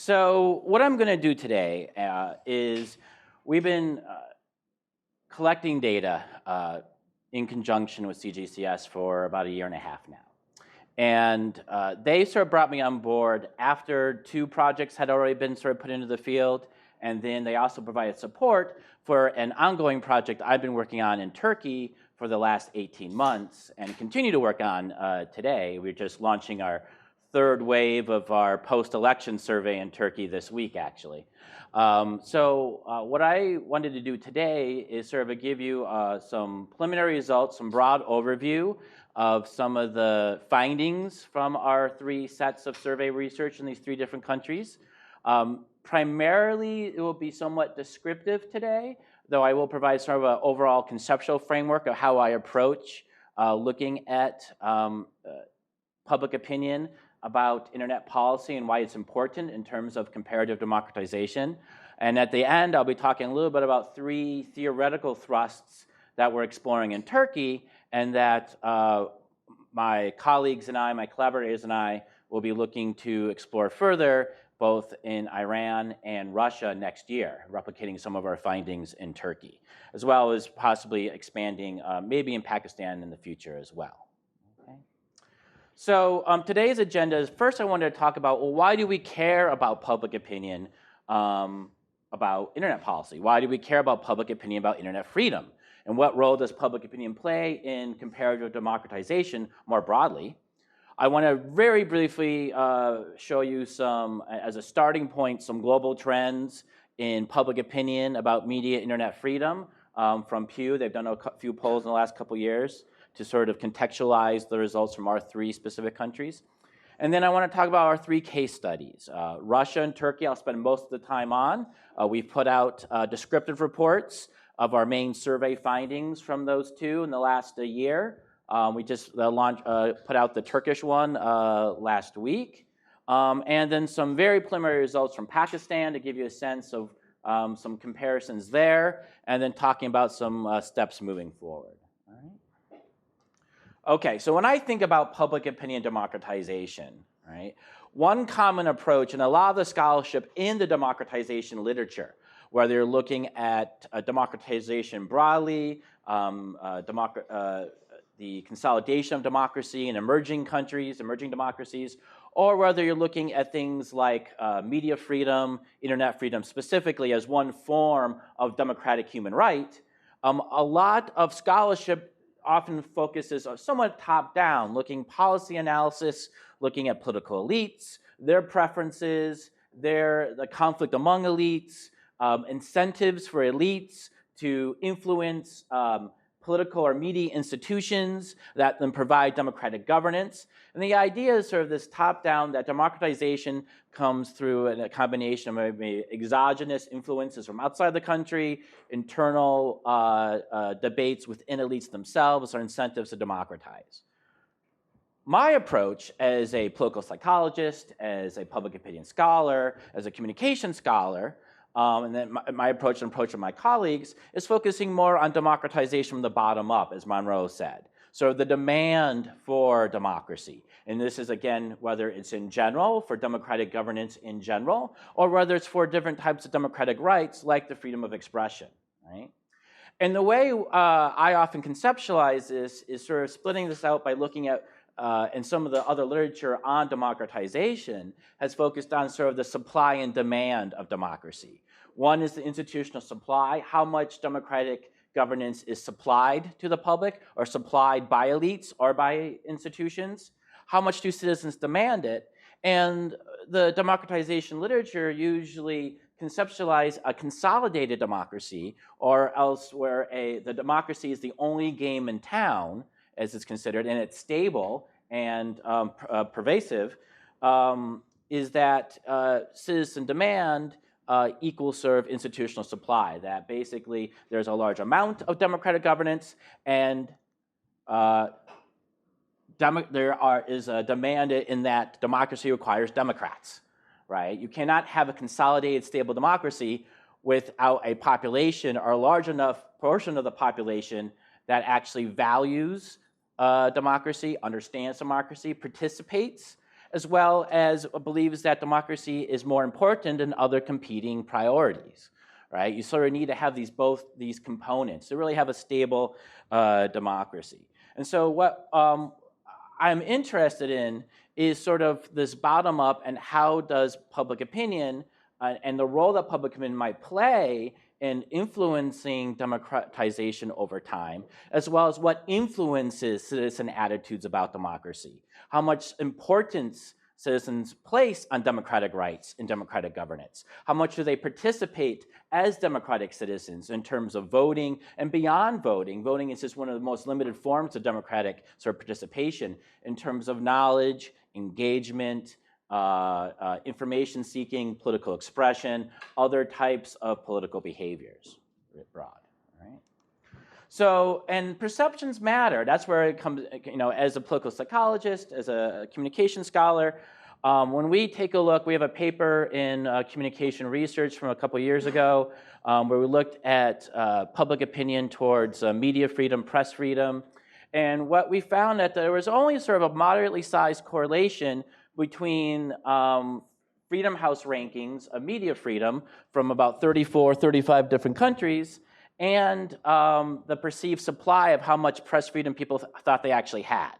So what I'm going to do today is we've been collecting data in conjunction with CGCS for about 1.5 years now. And they sort of brought me on board after 2 projects had already been sort of put into the field. And then they also provided support for an ongoing project I've been working on in Turkey for the last 18 months and continue to work on today. We're just launching our 3rd wave of our post-election survey in Turkey this week, actually. What I wanted to do today is sort of give you some preliminary results, some broad overview of some of the findings from our 3 sets of survey research in these 3 different countries. Primarily, it will be somewhat descriptive today, though I will provide sort of an overall conceptual framework of how I approach looking at public opinion about internet policy and why it's important in terms of comparative democratization. And at the end, I'll be talking a little bit about 3 theoretical thrusts that we're exploring in Turkey and that my colleagues and I, my collaborators and I, will be looking to explore further both in Iran and Russia next year, replicating some of our findings in Turkey, as well as possibly expanding maybe in Pakistan in the future as well. Okay. So today's agenda is, first I wanted to talk about, well, why do we care about public opinion about internet policy? Why do we care about public opinion about internet freedom? And what role does public opinion play in comparative democratization more broadly? I want to very briefly show you some, as a starting point, some global trends in public opinion about media internet freedom from Pew. They've done a few polls in the last couple years to sort of contextualize the results from our 3 specific countries. And then I want to talk about our 3 case studies. Russia and Turkey, I'll spend most of the time on. We've put out descriptive reports of our main survey findings from those 2 in the last year. We just put out the Turkish one last week. And then some very preliminary results from Pakistan to give you a sense of some comparisons there, and then talking about some steps moving forward. All right. Okay, so when I think about public opinion democratization, right, one common approach, and a lot of the scholarship in the democratization literature, whether you're looking at democratization broadly, the consolidation of democracy in emerging countries, emerging democracies, or whether you're looking at things like media freedom, internet freedom specifically as one form of democratic human right, a lot of scholarship often focuses somewhat top-down, looking policy analysis, looking at political elites, their preferences, the conflict among elites, incentives for elites to influence political or media institutions that then provide democratic governance. And the idea is sort of this top-down, that democratization comes through a combination of maybe exogenous influences from outside the country, internal debates within elites themselves, or incentives to democratize. My approach as a political psychologist, as a public opinion scholar, as a communication scholar, and then my approach and approach of my colleagues is focusing more on democratization from the bottom up, as Monroe said. So the demand for democracy. And this is, again, whether it's in general, for democratic governance in general, or whether it's for different types of democratic rights, like the freedom of expression, right? And the way I often conceptualize this is sort of splitting this out by looking at, and some of the other literature on democratization has focused on sort of the supply and demand of democracy. One is the institutional supply, how much democratic governance is supplied to the public or supplied by elites or by institutions. How much do citizens demand it? And the democratization literature usually conceptualize a consolidated democracy, or else where the democracy is the only game in town, as it's considered, and it's stable and pervasive, is that citizen demand equals sort of institutional supply, that basically there's a large amount of democratic governance and there is a demand in that democracy requires Democrats, right? You cannot have a consolidated, stable democracy without a population or a large enough portion of the population that actually values democracy, understands democracy, participates, as well as believes that democracy is more important than other competing priorities, right? You sort of need to have both these components to really have a stable democracy. And so what I'm interested in is sort of this bottom up and how does public opinion and the role that public opinion might play in influencing democratization over time, as well as what influences citizen attitudes about democracy, how much importance citizens place on democratic rights and democratic governance, how much do they participate as democratic citizens in terms of voting and beyond voting. Voting is just one of the most limited forms of democratic sort of participation in terms of knowledge, engagement, information seeking, political expression, other types of political behaviors, broad, right? So, and perceptions matter. That's where it comes, as a political psychologist, as a communication scholar, when we take a look, we have a paper in communication research from a couple years ago where we looked at public opinion towards media freedom, press freedom, and what we found that there was only sort of a moderately sized correlation between Freedom House rankings of media freedom from about 34, 35 different countries and the perceived supply of how much press freedom people thought they actually had.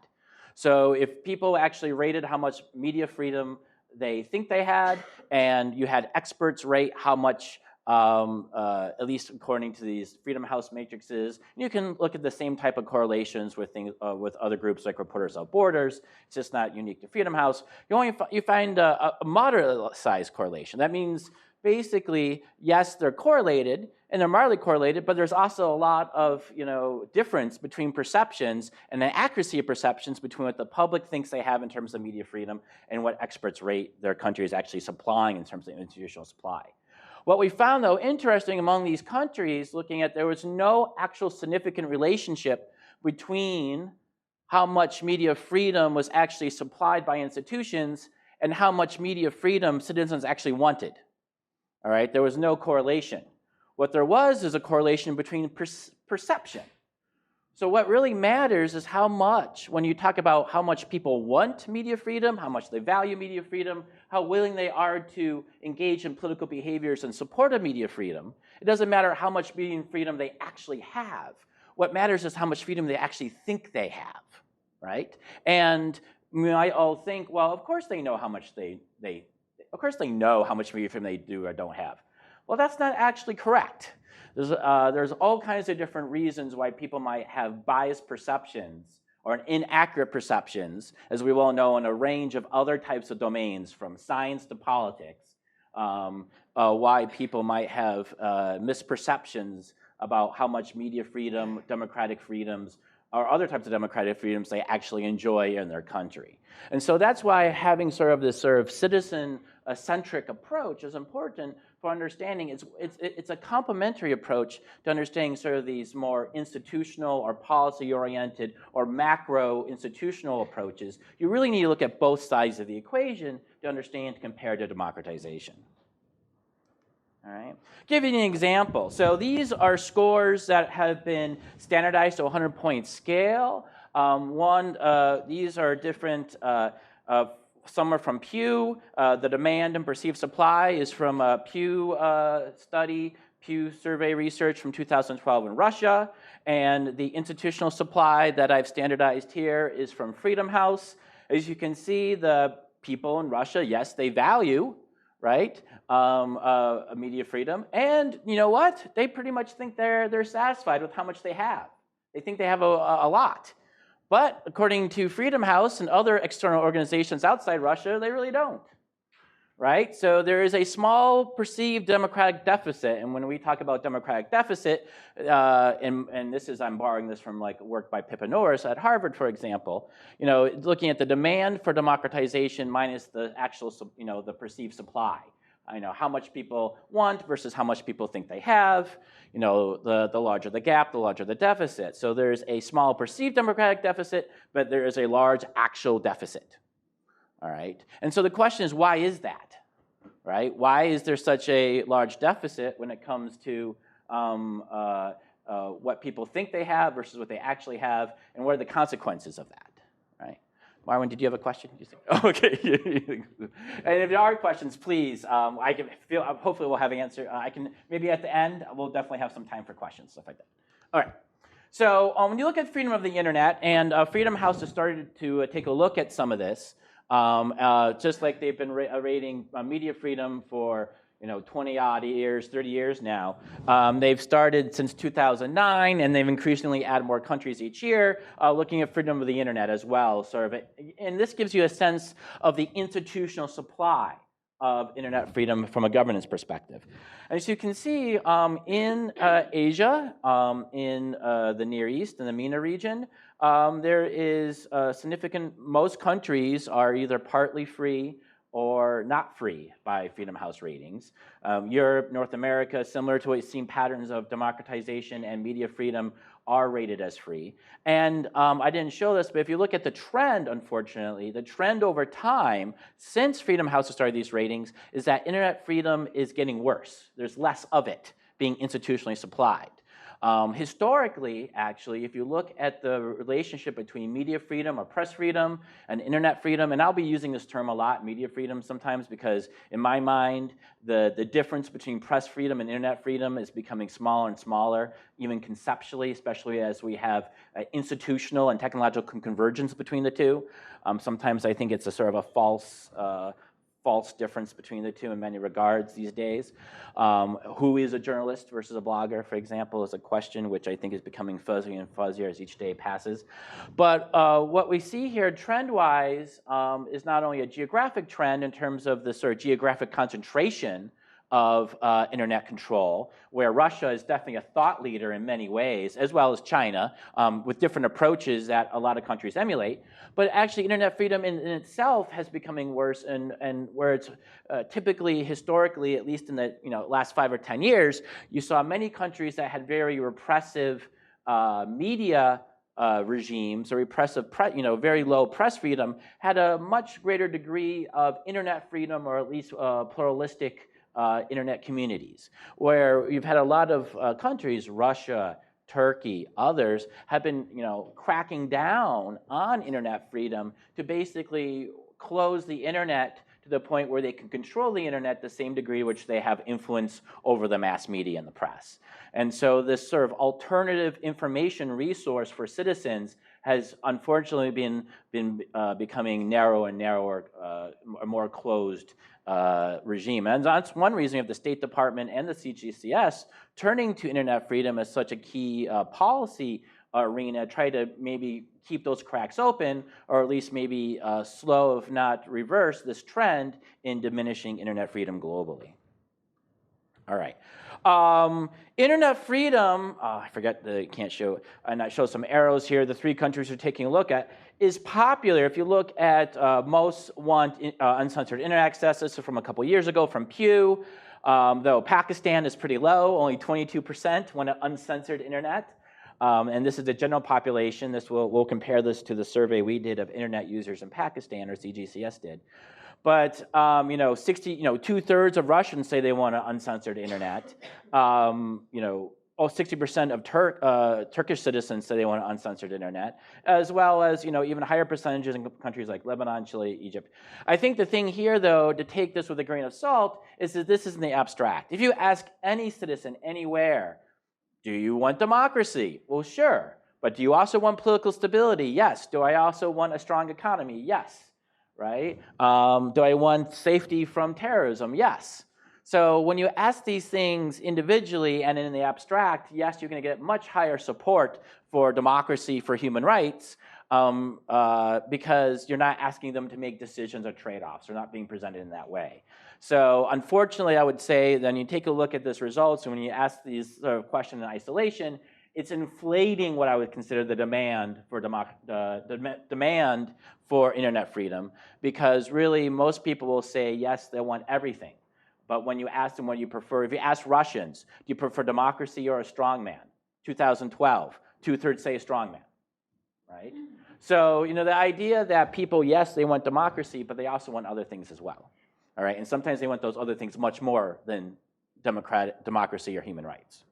So if people actually rated how much media freedom they think they had, and you had experts rate how much, at least according to these Freedom House matrices, you can look at the same type of correlations with things with other groups like Reporters Without Borders. It's just not unique to Freedom House. You find a moderate sized correlation. That means basically, yes, they're correlated and they're mildly correlated, but there's also a lot of difference between perceptions and the accuracy of perceptions between what the public thinks they have in terms of media freedom and what experts rate their country is actually supplying in terms of institutional supply. What we found, though, interesting among these countries, looking at there was no actual significant relationship between how much media freedom was actually supplied by institutions and how much media freedom citizens actually wanted. All right, there was no correlation. What there was is a correlation between perception. So what really matters is how much, when you talk about how much people want media freedom, how much they value media freedom, how willing they are to engage in political behaviors in support of media freedom, it doesn't matter how much media freedom they actually have. What matters is how much freedom they actually think they have, right? And we might all think, well, of course they know how much of course they know how much media freedom they do or don't have. Well, that's not actually correct. There's all kinds of different reasons why people might have biased perceptions or inaccurate perceptions, as we well know, in a range of other types of domains, from science to politics, why people might have misperceptions about how much media freedom, democratic freedoms, or other types of democratic freedoms they actually enjoy in their country. And so that's why having sort of this sort of citizen-centric approach is important for understanding. It's a complementary approach to understanding sort of these more institutional or policy-oriented or macro-institutional approaches. You really need to look at both sides of the equation to understand compared to democratization. All right. Give you an example. So these are scores that have been standardized to a 100-point scale. These are different. Some are from Pew. The demand and perceived supply is from a Pew study, Pew survey research from 2012 in Russia. And the institutional supply that I've standardized here is from Freedom House. As you can see, the people in Russia, yes, they value, right, media freedom. And you know what? They pretty much think they're satisfied with how much they have. They think they have a lot. But according to Freedom House and other external organizations outside Russia, they really don't, right? So there is a small perceived democratic deficit. And when we talk about democratic deficit, and this is, I'm borrowing this from like work by Pippa Norris at Harvard, for example, looking at the demand for democratization minus the actual, the perceived supply. How much people want versus how much people think they have. The larger the gap, the larger the deficit. So there's a small perceived democratic deficit, but there is a large actual deficit. All right. And so the question is, why is that? Right? Why is there such a large deficit when it comes to what people think they have versus what they actually have, and what are the consequences of that? Right? Marwin, did you have a question? Okay. And if there are questions, please, I can feel, hopefully we'll have an answer. I can, maybe at the end, we'll definitely have some time for questions, stuff like that. All right. So when you look at freedom of the internet, and Freedom House has started to take a look at some of this, just like they've been rating media freedom for 20-odd years, 30 years now. They've started since 2009, and they've increasingly added more countries each year, looking at freedom of the internet as well. And this gives you a sense of the institutional supply of internet freedom from a governance perspective. As you can see, in Asia, in the Near East, in the MENA region, there is significant, most countries are either partly free or not free by Freedom House ratings. Europe, North America, similar to what you've seen patterns of democratization and media freedom are rated as free. And I didn't show this, but if you look at the trend, unfortunately, the trend over time since Freedom House has started these ratings is that internet freedom is getting worse. There's less of it being institutionally supplied. Historically, actually, if you look at the relationship between media freedom or press freedom and internet freedom, and I'll be using this term a lot, media freedom sometimes, because in my mind, the difference between press freedom and internet freedom is becoming smaller and smaller, even conceptually, especially as we have institutional and technological convergence between the two. Sometimes I think it's a sort of a false difference between the two in many regards these days. Who is a journalist versus a blogger, for example, is a question which I think is becoming fuzzier and fuzzier as each day passes. But what we see here trend-wise is not only a geographic trend in terms of the sort of geographic concentration of internet control, where Russia is definitely a thought leader in many ways, as well as China, with different approaches that a lot of countries emulate. But actually, internet freedom in itself has becoming worse, and where it's typically, historically, at least in the last 5 or 10 years, you saw many countries that had very repressive media regimes or repressive, very low press freedom, had a much greater degree of internet freedom, or at least pluralistic internet communities, where you've had a lot of countries, Russia, Turkey, others, have been cracking down on internet freedom to basically close the internet to the point where they can control the internet the same degree which they have influence over the mass media and the press. And so this sort of alternative information resource for citizens has unfortunately been becoming narrower and narrower, a more closed regime. And that's one reason you have the State Department and the CGCS turning to internet freedom as such a key policy arena, try to maybe keep those cracks open, or at least maybe slow, if not reverse, this trend in diminishing internet freedom globally. All right. Internet freedom, I forget the, can't show, and I show some arrows here, the 3 countries we're taking a look at, is popular. If you look at most want uncensored internet access, this is from a couple years ago from Pew, though Pakistan is pretty low, only 22% want an uncensored internet. And this is the general population. We'll compare this to the survey we did of internet users in Pakistan, or CGCS did. But 2/3 of Russians say they want an uncensored internet. 60% of Turkish citizens say they want an uncensored internet, as well as even higher percentages in countries like Lebanon, Chile, Egypt. I think the thing here, though, to take this with a grain of salt, is that this isn't the abstract. If you ask any citizen anywhere, do you want democracy? Well, sure. But do you also want political stability? Yes. Do I also want a strong economy? Yes. Right? Do I want safety from terrorism? Yes. So when you ask these things individually and in the abstract, yes, you're going to get much higher support for democracy, for human rights, because you're not asking them to make decisions or trade-offs. They're not being presented in that way. So unfortunately, I would say then you take a look at this results, and when you ask these sort of questions in isolation, it's inflating what I would consider the demand for demand for internet freedom, because really most people will say yes, they want everything. But when you ask them what you prefer, if you ask Russians, do you prefer democracy or a strongman? 2012, 2/3 say a strongman, right? So the idea that people, yes, they want democracy, but they also want other things as well, all right? And sometimes they want those other things much more than democracy or human rights.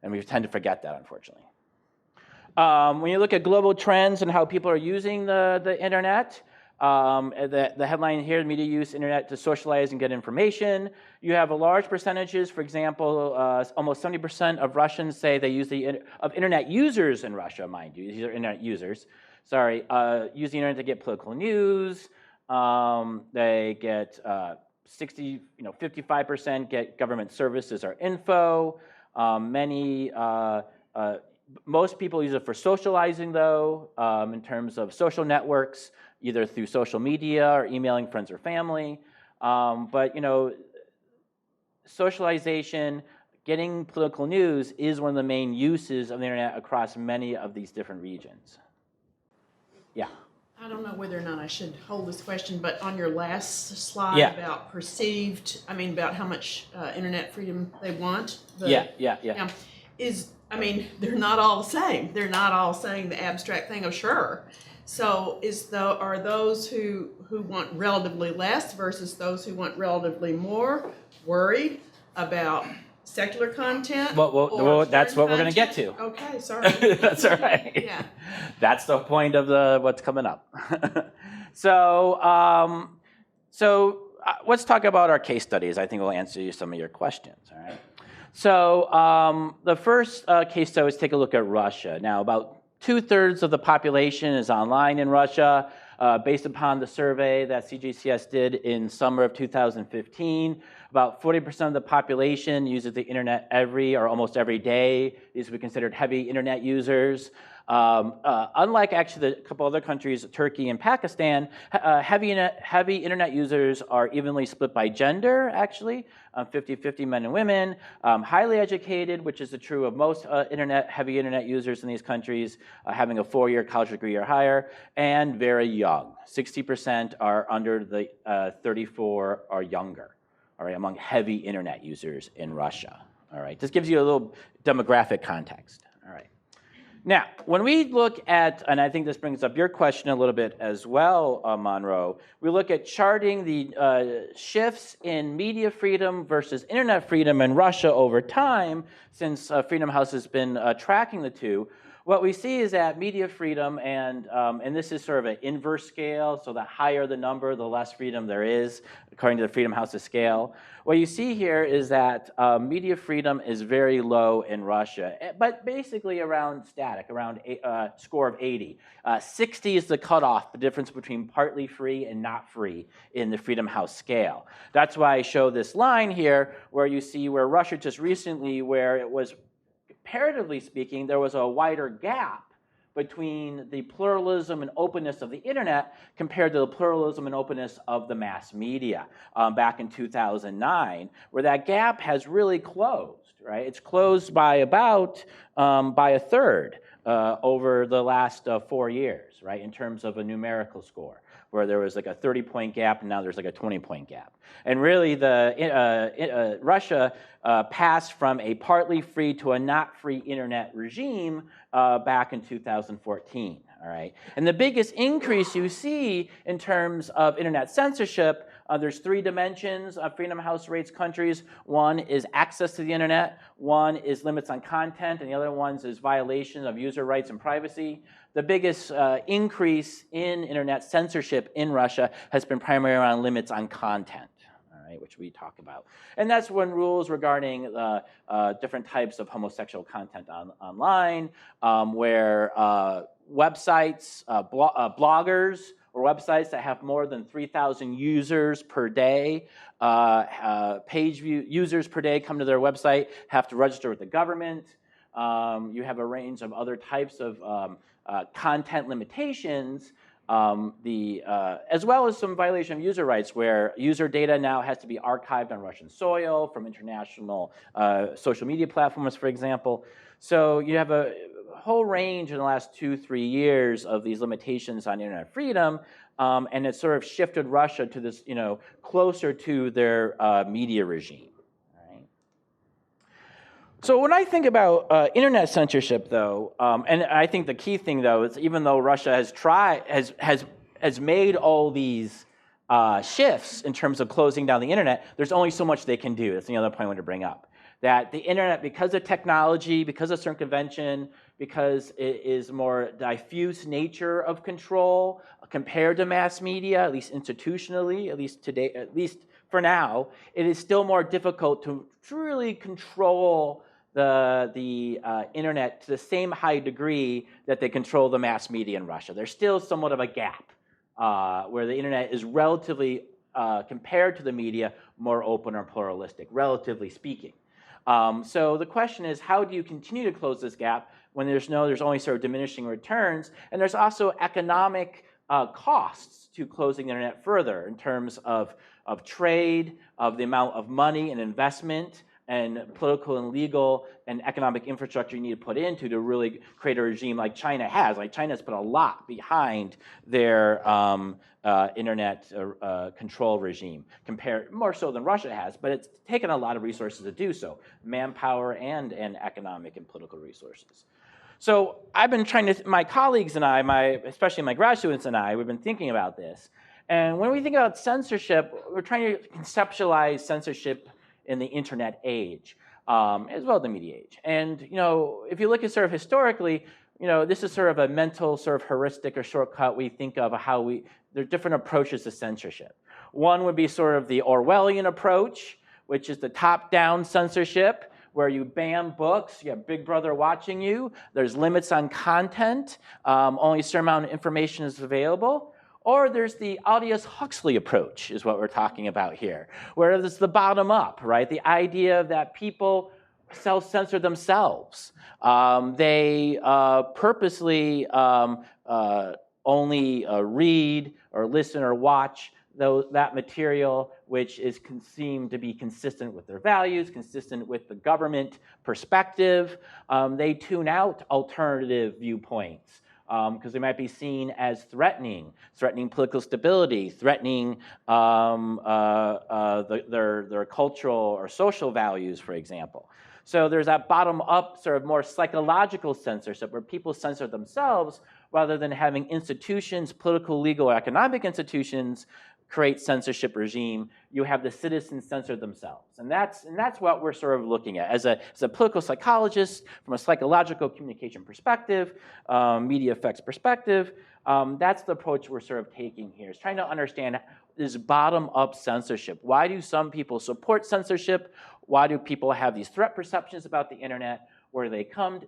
And we tend to forget that, unfortunately. When you look at global trends and how people are using the internet, the headline here, media use internet to socialize and get information. You have a large percentages, for example, almost 70% of Russians say they use of internet users in Russia, mind you, these are internet users, sorry, use the internet to get political news. They get 55% get government services or info. Most people use it for socializing, though, in terms of social networks, either through social media or emailing friends or family. But socialization, getting political news is one of the main uses of the internet across many of these different regions. Yeah. I don't know whether or not I should hold this question, but on your last slide about about how much internet freedom they want. They're not all the same. They're not all saying the abstract thing of sure. So are those who want relatively less versus those who want relatively more worried about secular content? Well, that's what we're going to get to. Okay, sorry. That's all right. Yeah. That's the point of what's coming up. So let's talk about our case studies. I think we'll answer you some of your questions. All right. So the first case study is take a look at Russia. Now, about 2/3 of the population is online in Russia, based upon the survey that CGCS did in summer of 2015. About 40% of the population uses the internet almost every day. These would be considered heavy internet users. Unlike actually a couple other countries, Turkey and Pakistan, heavy internet users are evenly split by gender, actually, 50-50 men and women, highly educated, which is true of most heavy internet users in these countries, having a 4-year college degree or higher, and very young. 60% are under the 34 or younger, all right, among heavy internet users in Russia. All right, this gives you a little demographic context. All right. Now, when we look at, and I think this brings up your question a little bit as well, Monroe, we look at charting the shifts in media freedom versus internet freedom in Russia over time, since Freedom House has been tracking the two. What we see is that media freedom, and this is sort of an inverse scale, so the higher the number, the less freedom there is, according to the Freedom House's scale. What you see here is that media freedom is very low in Russia, but basically around static, around a score of 80. 60 is the cutoff, the difference between partly free and not free in the Freedom House scale. That's why I show this line here, where you see where Russia just recently, where it was, comparatively speaking, there was a wider gap between the pluralism and openness of the internet compared to the pluralism and openness of the mass media back in 2009, where that gap has really closed, right? It's closed by about by a third over the last 4 years, right, in terms of a numerical score, where there was like a 30-point gap and now there's like a 20-point gap. And really, Russia passed from a partly free to a not free internet regime back in 2014. All right, and the biggest increase you see in terms of internet censorship, there's 3 dimensions Freedom House rates countries. One is access to the internet, one is limits on content, and the other one is violation of user rights and privacy. The biggest increase in internet censorship in Russia has been primarily around limits on content, all right, which we talk about. And that's when rules regarding different types of homosexual content online, where websites, bloggers, or websites that have more than 3,000 users per day, page view users per day come to their website, have to register with the government. You have a range of other types of content limitations, as well as some violation of user rights, where user data now has to be archived on Russian soil from international social media platforms, for example. So you have a whole range in the last 2-3 years of these limitations on internet freedom, and it sort of shifted Russia to this, closer to their media regime. Right? So when I think about internet censorship, though, and I think the key thing, though, is even though Russia has made all these shifts in terms of closing down the internet, there's only so much they can do. That's the other point I want to bring up. that the internet, because of technology, because of circumvention, because it is more diffuse nature of control compared to mass media, at least institutionally, at least today, at least for now, it is still more difficult to truly control the internet to the same high degree that they control the mass media in Russia. There's still somewhat of a gap where the internet is relatively, compared to the media, more open or pluralistic, relatively speaking. So the question is, how do you continue to close this gap when there's only sort of diminishing returns, and there's also economic costs to closing the internet further in terms of trade, of the amount of money and investment, and political and legal and economic infrastructure you need to put into to really create a regime like China has. Like China's put a lot behind their internet control regime, compared more so than Russia has, but it's taken a lot of resources to do so, manpower and economic and political resources. So I've been trying to, my colleagues and I, especially my grad students and I, we've been thinking about this. And when we think about censorship, we're trying to conceptualize censorship in the internet age, as well as the media age. And if you look at sort of historically, this is sort of a mental sort of heuristic or shortcut we think of how there are different approaches to censorship. One would be sort of the Orwellian approach, which is the top-down censorship, where you ban books, you have Big Brother watching you, there's limits on content, only a certain amount of information is available. Or there's the Aldous Huxley approach, is what we're talking about here, where it's the bottom up, right? The idea that people self-censor themselves. They purposely only read or listen or watch that material which is seemed to be consistent with their values, consistent with the government perspective. They tune out alternative viewpoints, because they might be seen as threatening political stability, threatening their cultural or social values, for example. So there's that bottom-up sort of more psychological censorship where people censor themselves rather than having institutions, political, legal, or economic institutions create censorship regime. You have the citizens censor themselves. And that's what we're sort of looking at. As a political psychologist, from a psychological communication perspective, media effects perspective, that's the approach we're sort of taking here, is trying to understand this bottom-up censorship. Why do some people support censorship? Why do people have these threat perceptions about the internet? Where do they come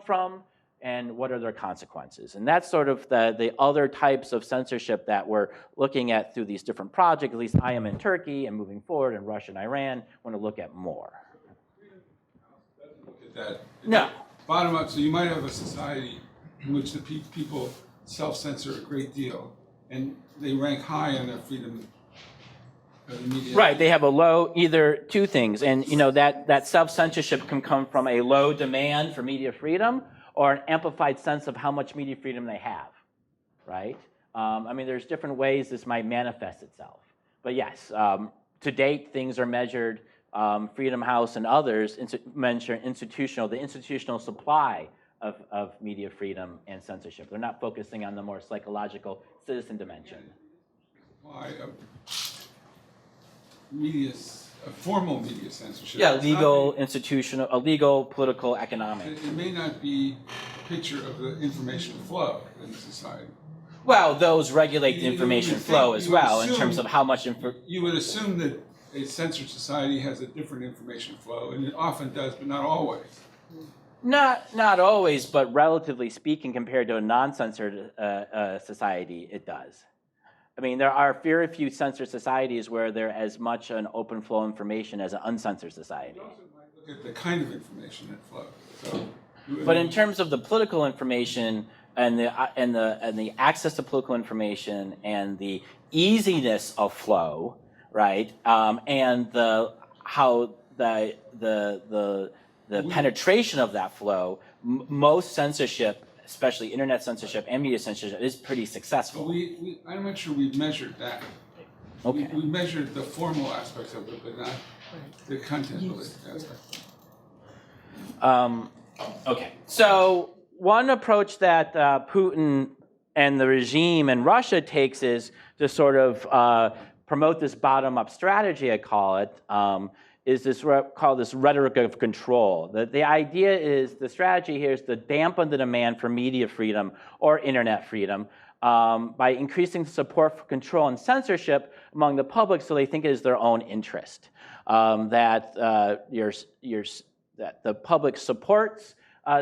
from? And what are their consequences? And that's sort of the other types of censorship that we're looking at through these different projects. At least I am in Turkey, and moving forward in Russia and Iran, want to look at more. Look at that. No. Bottom up, so you might have a society in which the people self-censor a great deal, and they rank high on their freedom of the media. Right, they have a low, either two things, and that self-censorship can come from a low demand for media freedom, or an amplified sense of how much media freedom they have, right? I mean, there's different ways this might manifest itself. But yes, to date, things are measured, Freedom House and others measure the institutional supply of media freedom and censorship. They're not focusing on the more psychological citizen dimension. Supply of formal media censorship. Yeah, legal, institutional, legal, political, economic. It may not be a picture of the information flow in society. Well, those regulate the information flow as well, in terms of how much you would assume that a censored society has a different information flow, and it often does, but not always. Not always, but relatively speaking, compared to a non-censored society, it does. I mean, there are very few censored societies where there's as much an open flow of information as an uncensored society. You also might look at the kind of information that flows. So, but in terms of the political information and the access to political information and the easiness of flow, right, and how the penetration of that flow, most censorship, especially internet censorship and media censorship, is pretty successful. I'm not sure we've measured that. Okay. We measured the formal aspects of it, but not the content-related aspects. Okay. So one approach that Putin and the regime in Russia takes is to sort of promote this bottom-up strategy, I call it, is this called this rhetoric of control. The idea is, the strategy here is to dampen the demand for media freedom or internet freedom by increasing support for control and censorship among the public, so they think it is their own interest. That the public supports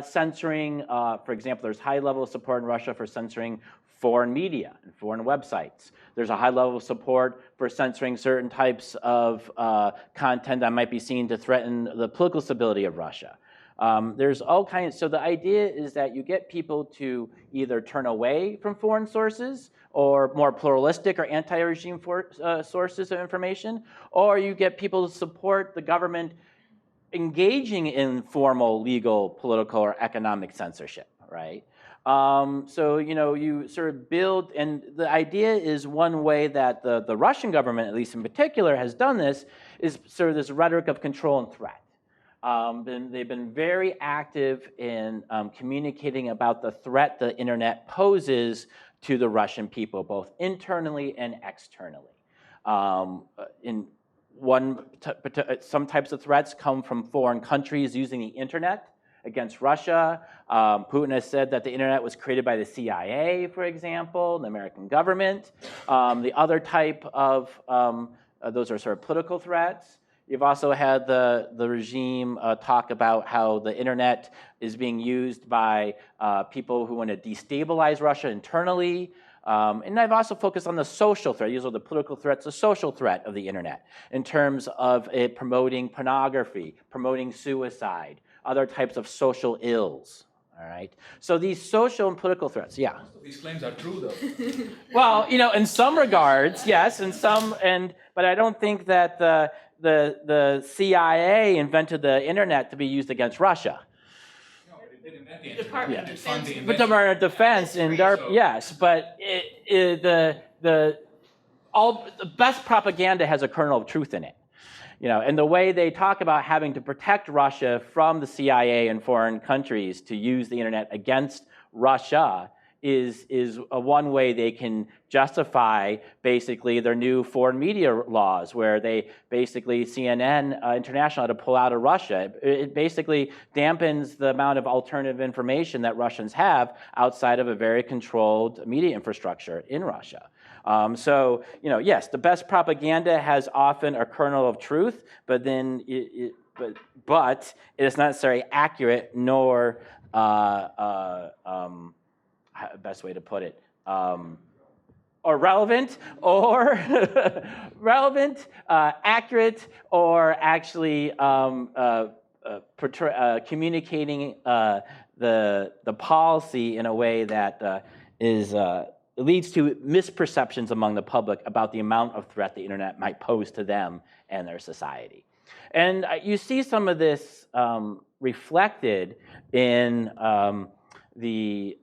censoring. For example, there's high level of support in Russia for censoring foreign media and foreign websites. There's a high level of support for censoring certain types of content that might be seen to threaten the political stability of Russia. There's all kinds. So the idea is that you get people to either turn away from foreign sources or more pluralistic or anti-regime sources of information, or you get people to support the government engaging in formal, legal, political, or economic censorship, right? So, you sort of build, and the idea is one way that the Russian government, at least in particular, has done this, is sort of this rhetoric of control and threat. They've been very active in communicating about the threat the internet poses to the Russian people, both internally and externally. Some types of threats come from foreign countries using the internet against Russia. Putin has said that the internet was created by the CIA, for example, the American government. The other type of, those are sort of political threats. You've also had the regime talk about how the internet is being used by people who want to destabilize Russia internally. And I've also focused on the social threat. These are the political threats, the social threat of the internet, in terms of it promoting pornography, promoting suicide, other types of social ills. All right. So these social and political threats, yeah. Most of these claims are true, though. Well, in some regards, yes, but I don't think that the CIA invented the internet to be used against Russia. No, it did invent the internet. Department It of did fund the Defense. But invention. Department of Defense and DARPA, yes, but the best propaganda has a kernel of truth in it. And the way they talk about having to protect Russia from the CIA and foreign countries to use the internet against Russia is one way they can justify basically their new foreign media laws, where they basically, CNN International had to pull out of Russia. It basically dampens the amount of alternative information that Russians have outside of a very controlled media infrastructure in Russia. So, yes, the best propaganda has often a kernel of truth, but then but it is not necessarily accurate, nor best way to put it, or relevant, or accurate, or actually communicating the policy in a way that leads to misperceptions among the public about the amount of threat the internet might pose to them and their society. And you see some of this reflected in the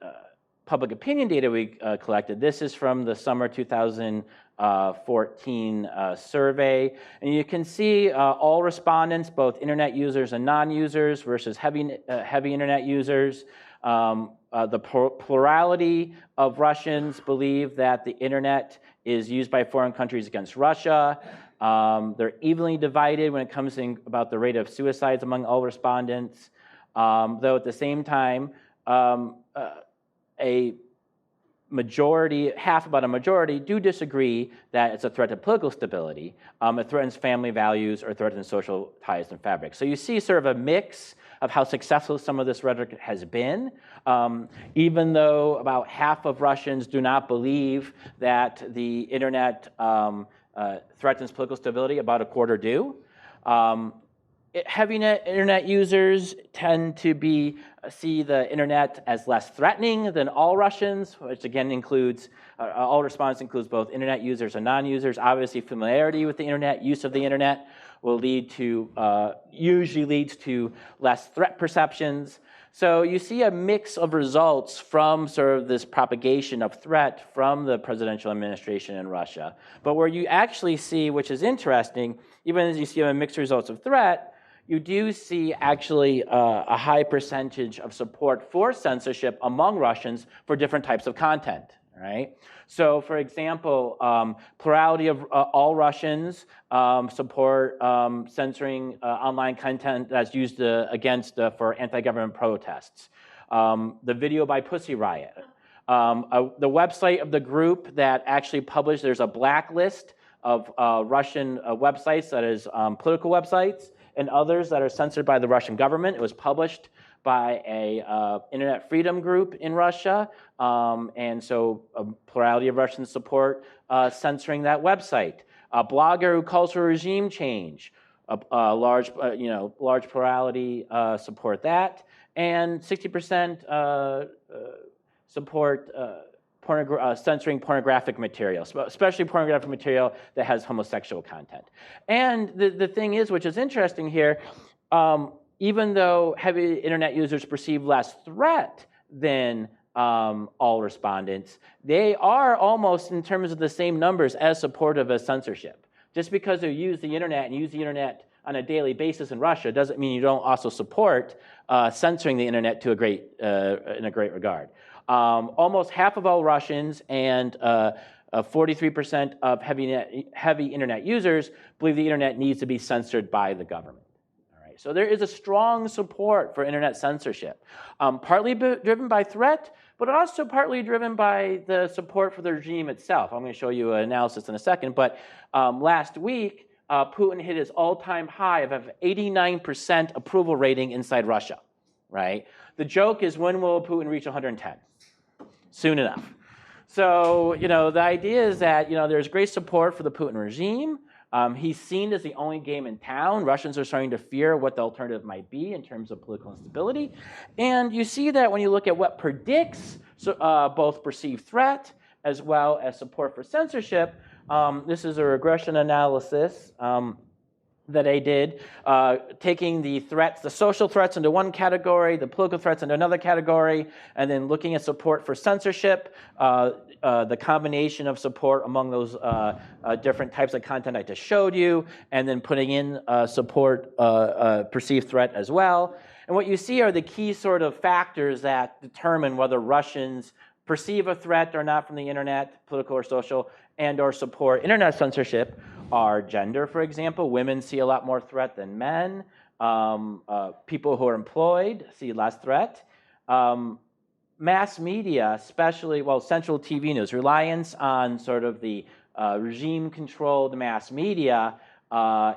public opinion data we collected. This is from the summer 2014 survey. And you can see all respondents, both internet users and non-users versus heavy internet users. The plurality of Russians believe that the internet is used by foreign countries against Russia. They're evenly divided when it comes to about the rate of suicides among all respondents, though at the same time, a majority do disagree that it's a threat to political stability. It threatens family values or threatens social ties and fabric. So you see sort of a mix of how successful some of this rhetoric has been, even though about half of Russians do not believe that the internet threatens political stability, about a quarter do. Heavy internet users tend to see the internet as less threatening than all Russians, which again includes, all respondents includes both internet users and non-users. Obviously, familiarity with the internet, use of the internet will usually leads to less threat perceptions. So you see a mix of results from sort of this propagation of threat from the presidential administration in Russia. But where you actually see, which is interesting, even as you see a mixed results of threat, you do see actually a high percentage of support for censorship among Russians for different types of content, All right. So, for example, plurality of all Russians support censoring online content that's used for anti-government protests. The video by Pussy Riot. The website of the group that actually published, there's a blacklist of Russian websites, that is political websites, and others that are censored by the Russian government. It was published by a internet freedom group in Russia, and so a plurality of Russians support censoring that website. A blogger who calls for regime change, a large plurality support that, and 60% support censoring pornographic material, especially pornographic material that has homosexual content. And the thing is, which is interesting here, even though heavy internet users perceive less threat than all respondents, they are almost, in terms of the same numbers, as supportive as censorship. Just because you use the internet and use the internet on a daily basis in Russia doesn't mean you don't also support censoring the internet to in a great regard. Almost half of all Russians and 43% of heavy internet users believe the internet needs to be censored by the government. All right, so there is a strong support for internet censorship, partly driven by threat, but also partly driven by the support for the regime itself. I'm going to show you an analysis in a second, but last week, Putin hit his all-time high of 89% approval rating inside Russia, right? The joke is, when will Putin reach 110? Soon enough. So, the idea is that, there's great support for the Putin regime. He's seen as the only game in town. Russians are starting to fear what the alternative might be in terms of political instability. And you see that when you look at what predicts both perceived threat as well as support for censorship. This is a regression analysis that I did, taking the threats, the social threats into one category, the political threats into another category, and then looking at support for censorship, the combination of support among those different types of content I just showed you, and then putting in support perceived threat as well. And what you see are the key sort of factors that determine whether Russians perceive a threat or not from the internet, political or social, and or support internet censorship. Are gender, for example. Women see a lot more threat than men. People who are employed see less threat. Mass media, especially, central TV news, reliance on sort of the regime-controlled mass media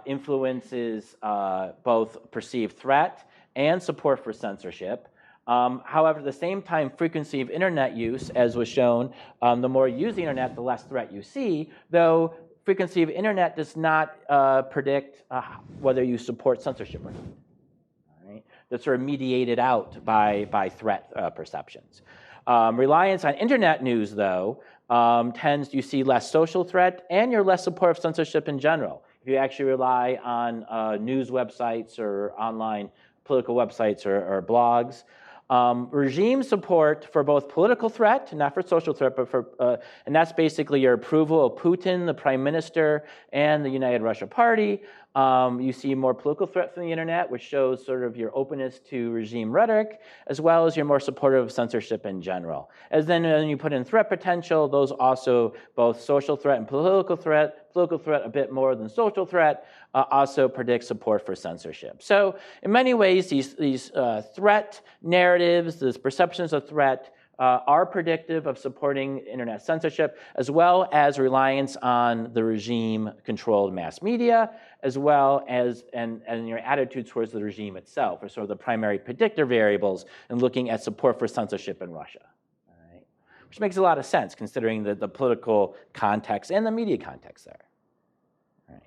influences both perceived threat and support for censorship. However, at the same time, frequency of internet use, as was shown, the more you use the internet, the less threat you see, though frequency of internet does not predict whether you support censorship or not. All right? That's sort of mediated out by threat perceptions. Reliance on internet news, though, you see less social threat, and you're less supportive of censorship in general. If you actually rely on news websites or online political websites or blogs. Regime support for both political threat, not for social threat, but for, and that's basically your approval of Putin, the prime minister, and the United Russia Party. You see more political threat from the internet, which shows sort of your openness to regime rhetoric, as well as you're more supportive of censorship in general. As then when you put in threat potential, those also, both social threat and political threat a bit more than social threat, also predict support for censorship. So in many ways, these threat narratives, these perceptions of threat, are predictive of supporting internet censorship, as well as reliance on the regime-controlled mass media, as well as and your attitude towards the regime itself are sort of the primary predictor variables in looking at support for censorship in Russia. All right? Which makes a lot of sense considering the political context and the media context there. All right.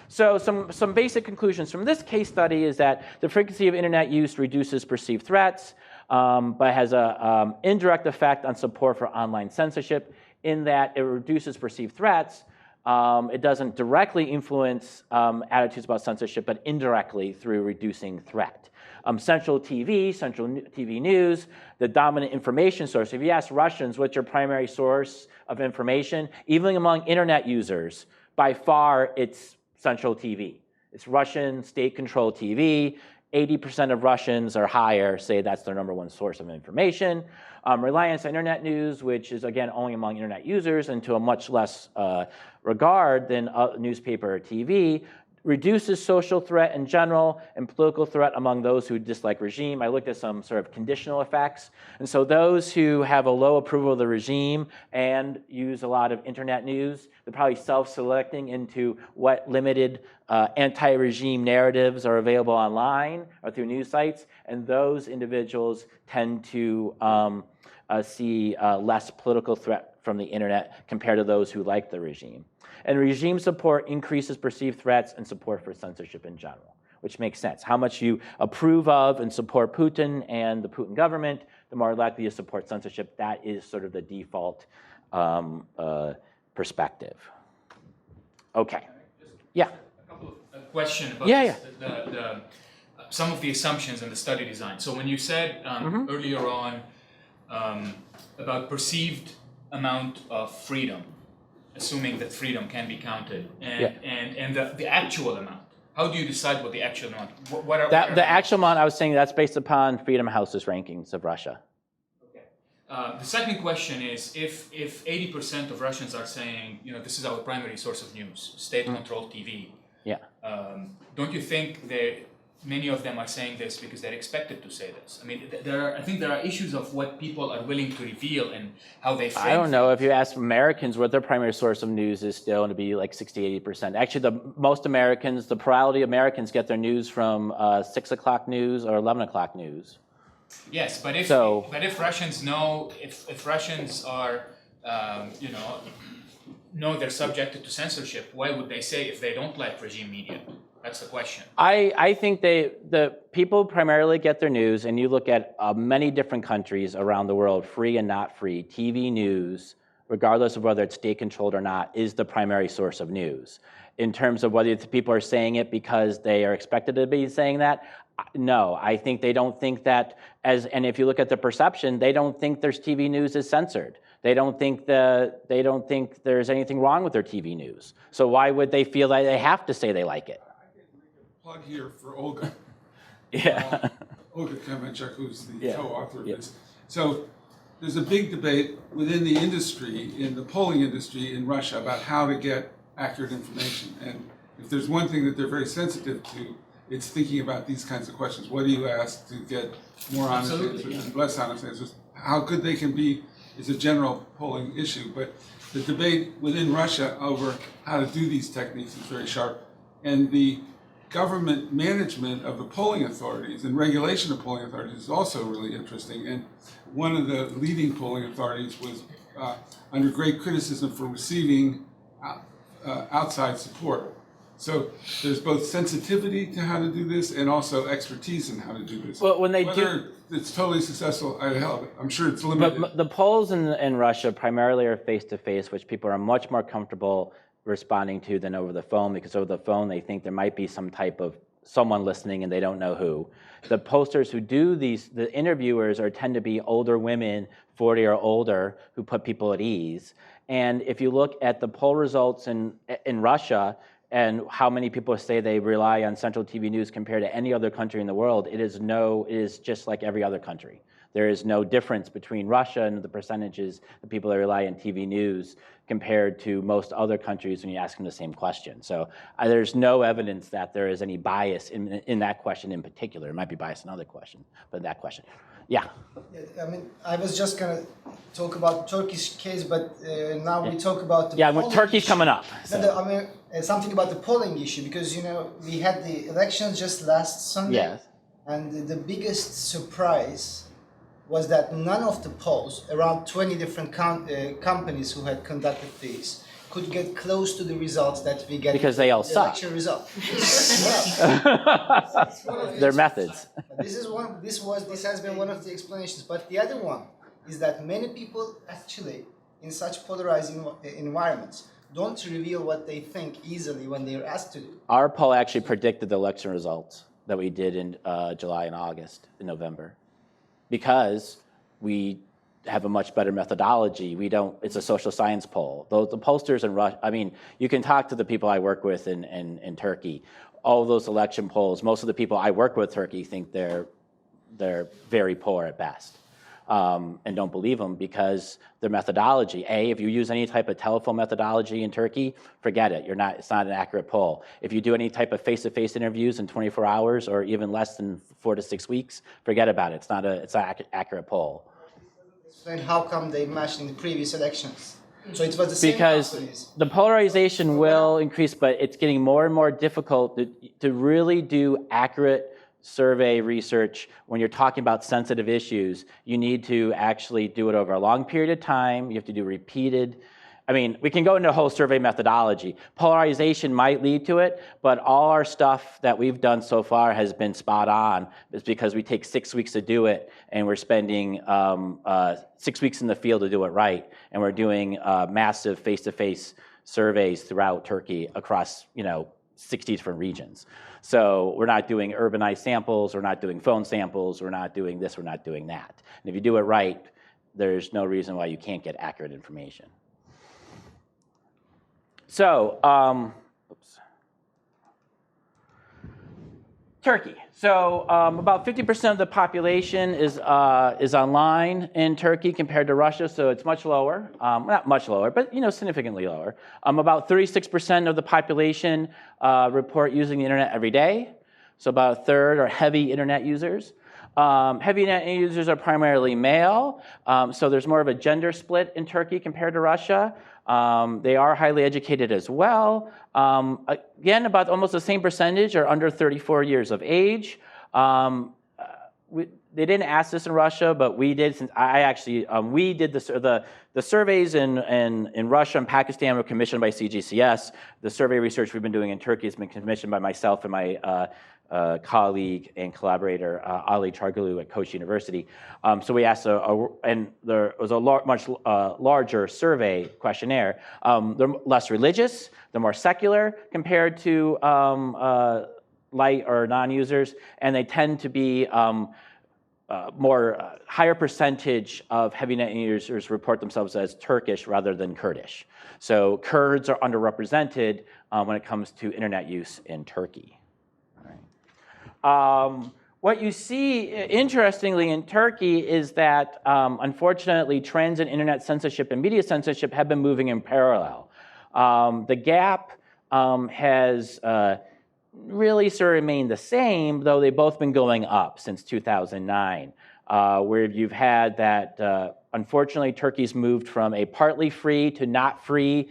So some basic conclusions from this case study is that the frequency of internet use reduces perceived threats, but has an indirect effect on support for online censorship in that it reduces perceived threats. It doesn't directly influence attitudes about censorship, but indirectly through reducing threat. Central TV news, the dominant information source. If you ask Russians what's your primary source of information, even among internet users, by far it's Central TV. It's Russian state-controlled TV. 80% of Russians or higher say that's their number one source of information. Reliance on internet news, which is again only among internet users and to a much less regard than newspaper or TV, reduces social threat in general and political threat among those who dislike regime. I looked at some sort of conditional effects. And so those who have a low approval of the regime and use a lot of internet news, they're probably self-selecting into what limited anti-regime narratives are available online or through news sites. And those individuals tend to see less political threat from the internet compared to those who like the regime. And regime support increases perceived threats and support for censorship in general, which makes sense. How much you approve of and support Putin and the Putin government, the more likely you support censorship. That is sort of the default perspective. Okay. Yeah. A couple of questions about some of the assumptions in the study design. So when you said earlier on about perceived amount of freedom, assuming that freedom can be counted, and the actual amount. How do you decide what the actual amount? The actual amount, I was saying, that's based upon Freedom House's rankings of Russia. Okay. The second question is, if 80% of Russians are saying, this is our primary source of news, state-controlled TV. Yeah. Don't you think many of them are saying this because they're expected to say this? I mean, I think there are issues of what people are willing to reveal and how they frame I don't know. If you ask Americans what their primary source of news is, still going to be like 60, 80%. Actually, the plurality of Americans get their news from 6 o'clock news or 11 o'clock news. Yes, but if Russians know, if Russians are, know they're subjected to censorship, why would they say if they don't like regime media? That's the question. I think the people primarily get their news, and you look at many different countries around the world, free and not free, TV news, regardless of whether it's state-controlled or not, is the primary source of news. In terms of whether people are saying it because they are expected to be saying that, no. I think they don't think that and if you look at the perception, they don't think their TV news is censored. They don't think there's anything wrong with their TV news. So why would they feel that they have to say they like it? Plug here for Olga. Yeah. Olga Kremenchuk, who's the co-author of this. So there's a big debate within the industry, in the polling industry in Russia, about how to get accurate information. And if there's one thing that they're very sensitive to, it's thinking about these kinds of questions. What do you ask to get more honest answers and less honest answers? How good they can be is a general polling issue. But the debate within Russia over how to do these techniques is very sharp. And the government management of the polling authorities and regulation of polling authorities is also really interesting. And one of the leading polling authorities was under great criticism for receiving outside support. So there's both sensitivity to how to do this and also expertise in how to do this. Well, when they Whether it's totally successful, I'm sure it's limited. But the polls in Russia primarily are face-to-face, which people are much more comfortable responding to than over the phone, because over the phone they think there might be some type of someone listening and they don't know who. The posters who do these, the interviewers tend to be older women, 40 or older, who put people at ease. And if you look at the poll results in Russia and how many people say they rely on central TV news compared to any other country in the world, it is just like every other country. There is no difference between Russia and the percentages of people that rely on TV news compared to most other countries when you ask them the same question. So there's no evidence that there is any bias in that question in particular. It might be bias in other questions, but that question. Yeah. I mean, I was just going to talk about the Turkish case, but now we talk about the polling Turkey's issue. Coming up. So. No, I mean, something about the polling issue, because, we had the elections just last Sunday. Yes. And the biggest surprise was that none of the polls, around 20 different companies who had conducted these, could get close to the results that we get. Because they all the suck. Election result. Their methods. This has been one of the explanations. But the other one is that many people actually, in such polarizing environments, don't reveal what they think easily when they're asked to do. Our poll actually predicted the election results that we did in July and August, in November, because we have a much better methodology. It's a social science poll. The pollsters in Russia, I mean, you can talk to the people I work with in Turkey. all of those election polls, most of the people I work with Turkey think they're very poor at best. And don't believe them because their methodology. If you use any type of telephone methodology in Turkey, forget it. It's not an accurate poll. If you do any type of face-to-face interviews in 24 hours or even less than 4 to 6 weeks, forget about it. It's not an accurate poll. Explain how come they matched in the previous elections. So it was the same because companies. the polarization will increase, but it's getting more and more difficult to really do accurate survey research. When you're talking about sensitive issues, you need to actually do it over a long period of time. You have to do repeated. I mean, we can go into a whole survey methodology. Polarization might lead to it, but all our stuff that we've done so far has been spot on. It's because we take 6 weeks to do it, and we're spending 6 weeks in the field to do it right. And we're doing massive face-to-face surveys throughout Turkey across 60 different regions. So we're not doing urbanized samples, we're not doing phone samples, we're not doing this, we're not doing that. And if you do it right, there's no reason why you can't get accurate information. So, Turkey. So about 50% of the population is online in Turkey compared to Russia, so it's much lower. Not much lower, but significantly lower. About 36% of the population report using the internet every day. So about a third are heavy internet users. Heavy internet users are primarily male, so there's more of a gender split in Turkey compared to Russia. They are highly educated as well. Again, about almost the same percentage are under 34 years of age. They didn't ask this in Russia, but we did. Since we did the surveys in Russia and Pakistan were commissioned by CGCS. The survey research we've been doing in Turkey has been commissioned by myself and my colleague and collaborator Ali Chargalu at Koç University. So we asked, and there was a much larger survey questionnaire. They're less religious, they're more secular compared to light or non-users, and they tend to be higher percentage of heavy net users report themselves as Turkish rather than Kurdish. So Kurds are underrepresented when it comes to internet use in Turkey. What you see, interestingly, in Turkey is that, unfortunately, trends in internet censorship and media censorship have been moving in parallel. The gap has really sort of remained the same, though they've both been going up since 2009, where you've had that, unfortunately, Turkey's moved from a partly free to not free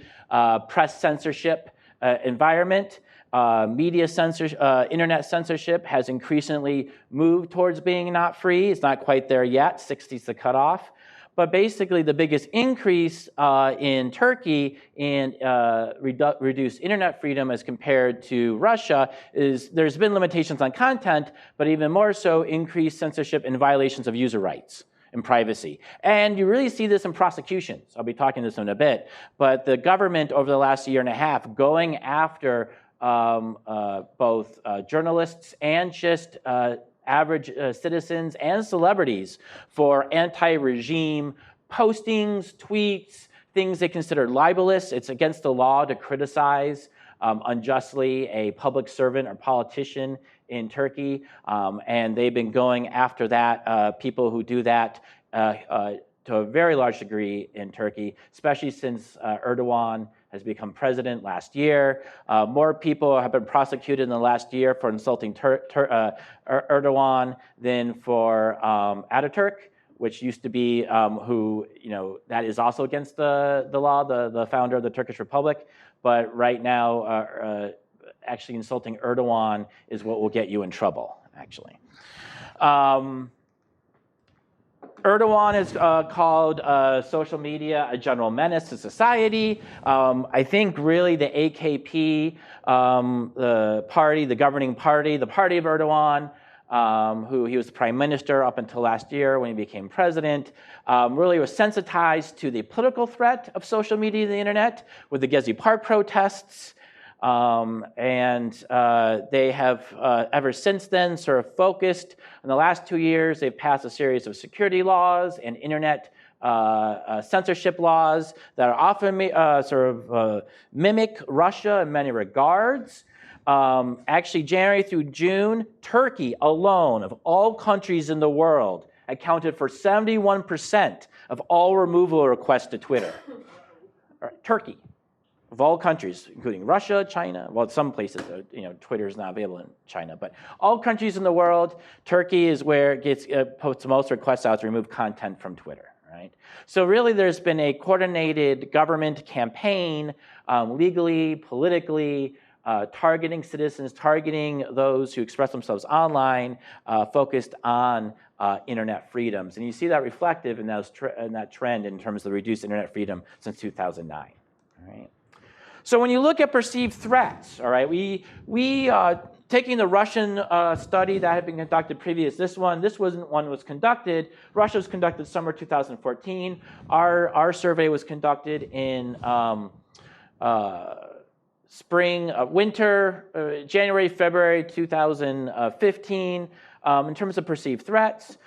press censorship environment. Media censorship, internet censorship has increasingly moved towards being not free. It's not quite there yet, 60 is the cutoff. But basically the biggest increase in Turkey in reduced internet freedom as compared to Russia is there's been limitations on content, but even more so increased censorship and violations of user rights and privacy. And you really see this in prosecutions. I'll be talking this in a bit. But the government over the last year and a half going after both journalists and just average citizens and celebrities for anti-regime postings, tweets, things they consider libelous. It's against the law to criticize unjustly a public servant or politician in Turkey. And they've been going after that, people who do that to a very large degree in Turkey, especially since Erdogan has become president last year. More people have been prosecuted in the last year for insulting Erdogan than for Ataturk, which used to be that is also against the law, the founder of the Turkish Republic. But right now, actually insulting Erdogan is what will get you in trouble, actually. Erdogan has called social media a general menace to society. I think really the AKP, the party, the governing party, the party of Erdogan, who he was the prime minister up until last year when he became president, really was sensitized to the political threat of social media and the internet with the Gezi Park protests. They have ever since then sort of focused. In the last 2 years, they've passed a series of security laws and internet censorship laws that are often mimic Russia in many regards. Actually, January through June, Turkey alone, of all countries in the world, accounted for 71% of all removal requests to Twitter. Turkey, of all countries, including Russia, China, well, some places, Twitter is not available in China, but all countries in the world, Turkey is where it puts the most requests out to remove content from Twitter. Right? So really there's been a coordinated government campaign, legally, politically, targeting citizens, targeting those who express themselves online, focused on internet freedoms. And you see that reflective in that trend in terms of the reduced internet freedom since 2009. All right? So when you look at perceived threats, all right, we taking the Russian study that had been conducted previous, this one was conducted. Russia was conducted summer 2014. Our survey was conducted in winter, January, February 2015. In terms of perceived threats,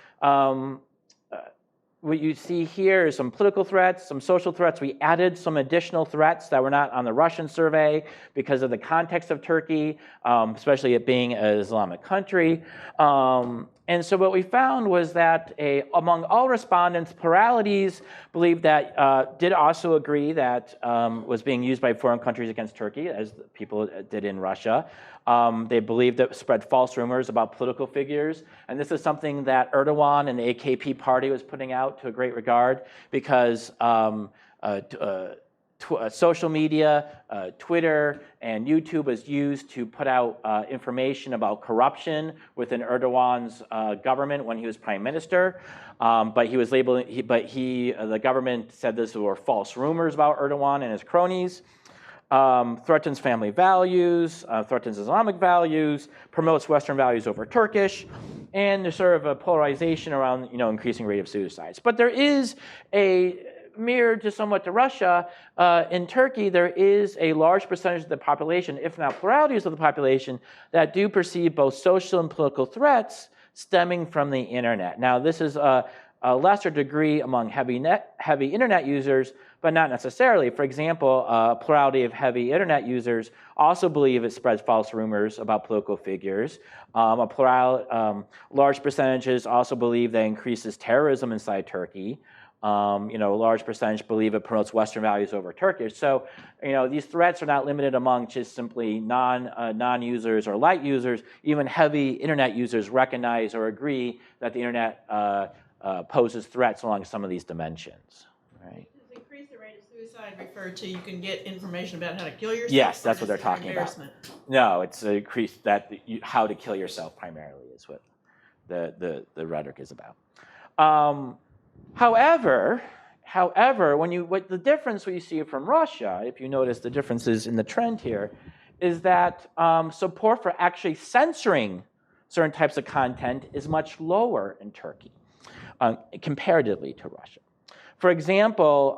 what you see here is some political threats, some social threats. We added some additional threats that were not on the Russian survey because of the context of Turkey, especially it being an Islamic country. And so what we found was that among all respondents, pluralities believed that, did also agree that was being used by foreign countries against Turkey, as people did in Russia. They believed that spread false rumors about political figures. And this is something that Erdogan and the AKP party was putting out to a great regard because social media, Twitter, and YouTube was used to put out information about corruption within Erdogan's government when he was prime minister. But he was labeling, the government said this were false rumors about Erdogan and his cronies. Threatens family values, threatens Islamic values, promotes Western values over Turkish, and there's sort of a polarization around increasing rate of suicides. But there is a mirrored to somewhat to Russia, in Turkey, there is a large percentage of the population, if not pluralities of the population, that do perceive both social and political threats stemming from the internet. Now, this is a lesser degree among heavy internet users, but not necessarily. For example, a plurality of heavy internet users also believe it spreads false rumors about political figures. Large percentages also believe that it increases terrorism inside Turkey. A large percentage believe it promotes Western values over Turkish. So, these threats are not limited among just simply non-users or light users. Even heavy internet users recognize or agree that the internet poses threats along some of these dimensions. Right? Does increase the rate of suicide refer to you can get information about how to kill yourself? Yes, that's what they're talking about. No, it's increase how to kill yourself primarily is what the rhetoric is about. However, the difference you see from Russia, if you notice the differences in the trend here, is that support for actually censoring certain types of content is much lower in Turkey comparatively to Russia. For example,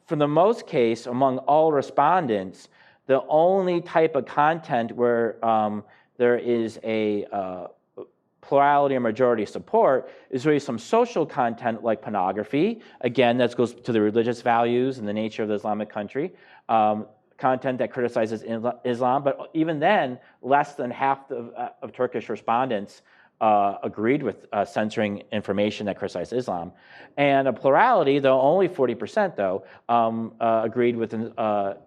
for the most case, among all respondents, the only type of content where there is a plurality or majority support is really some social content like pornography. Again, that goes to the religious values and the nature of the Islamic country. Content that criticizes Islam, but even then, less than half of Turkish respondents agreed with censoring information that criticized Islam. And a plurality, though only 40% though, agreed with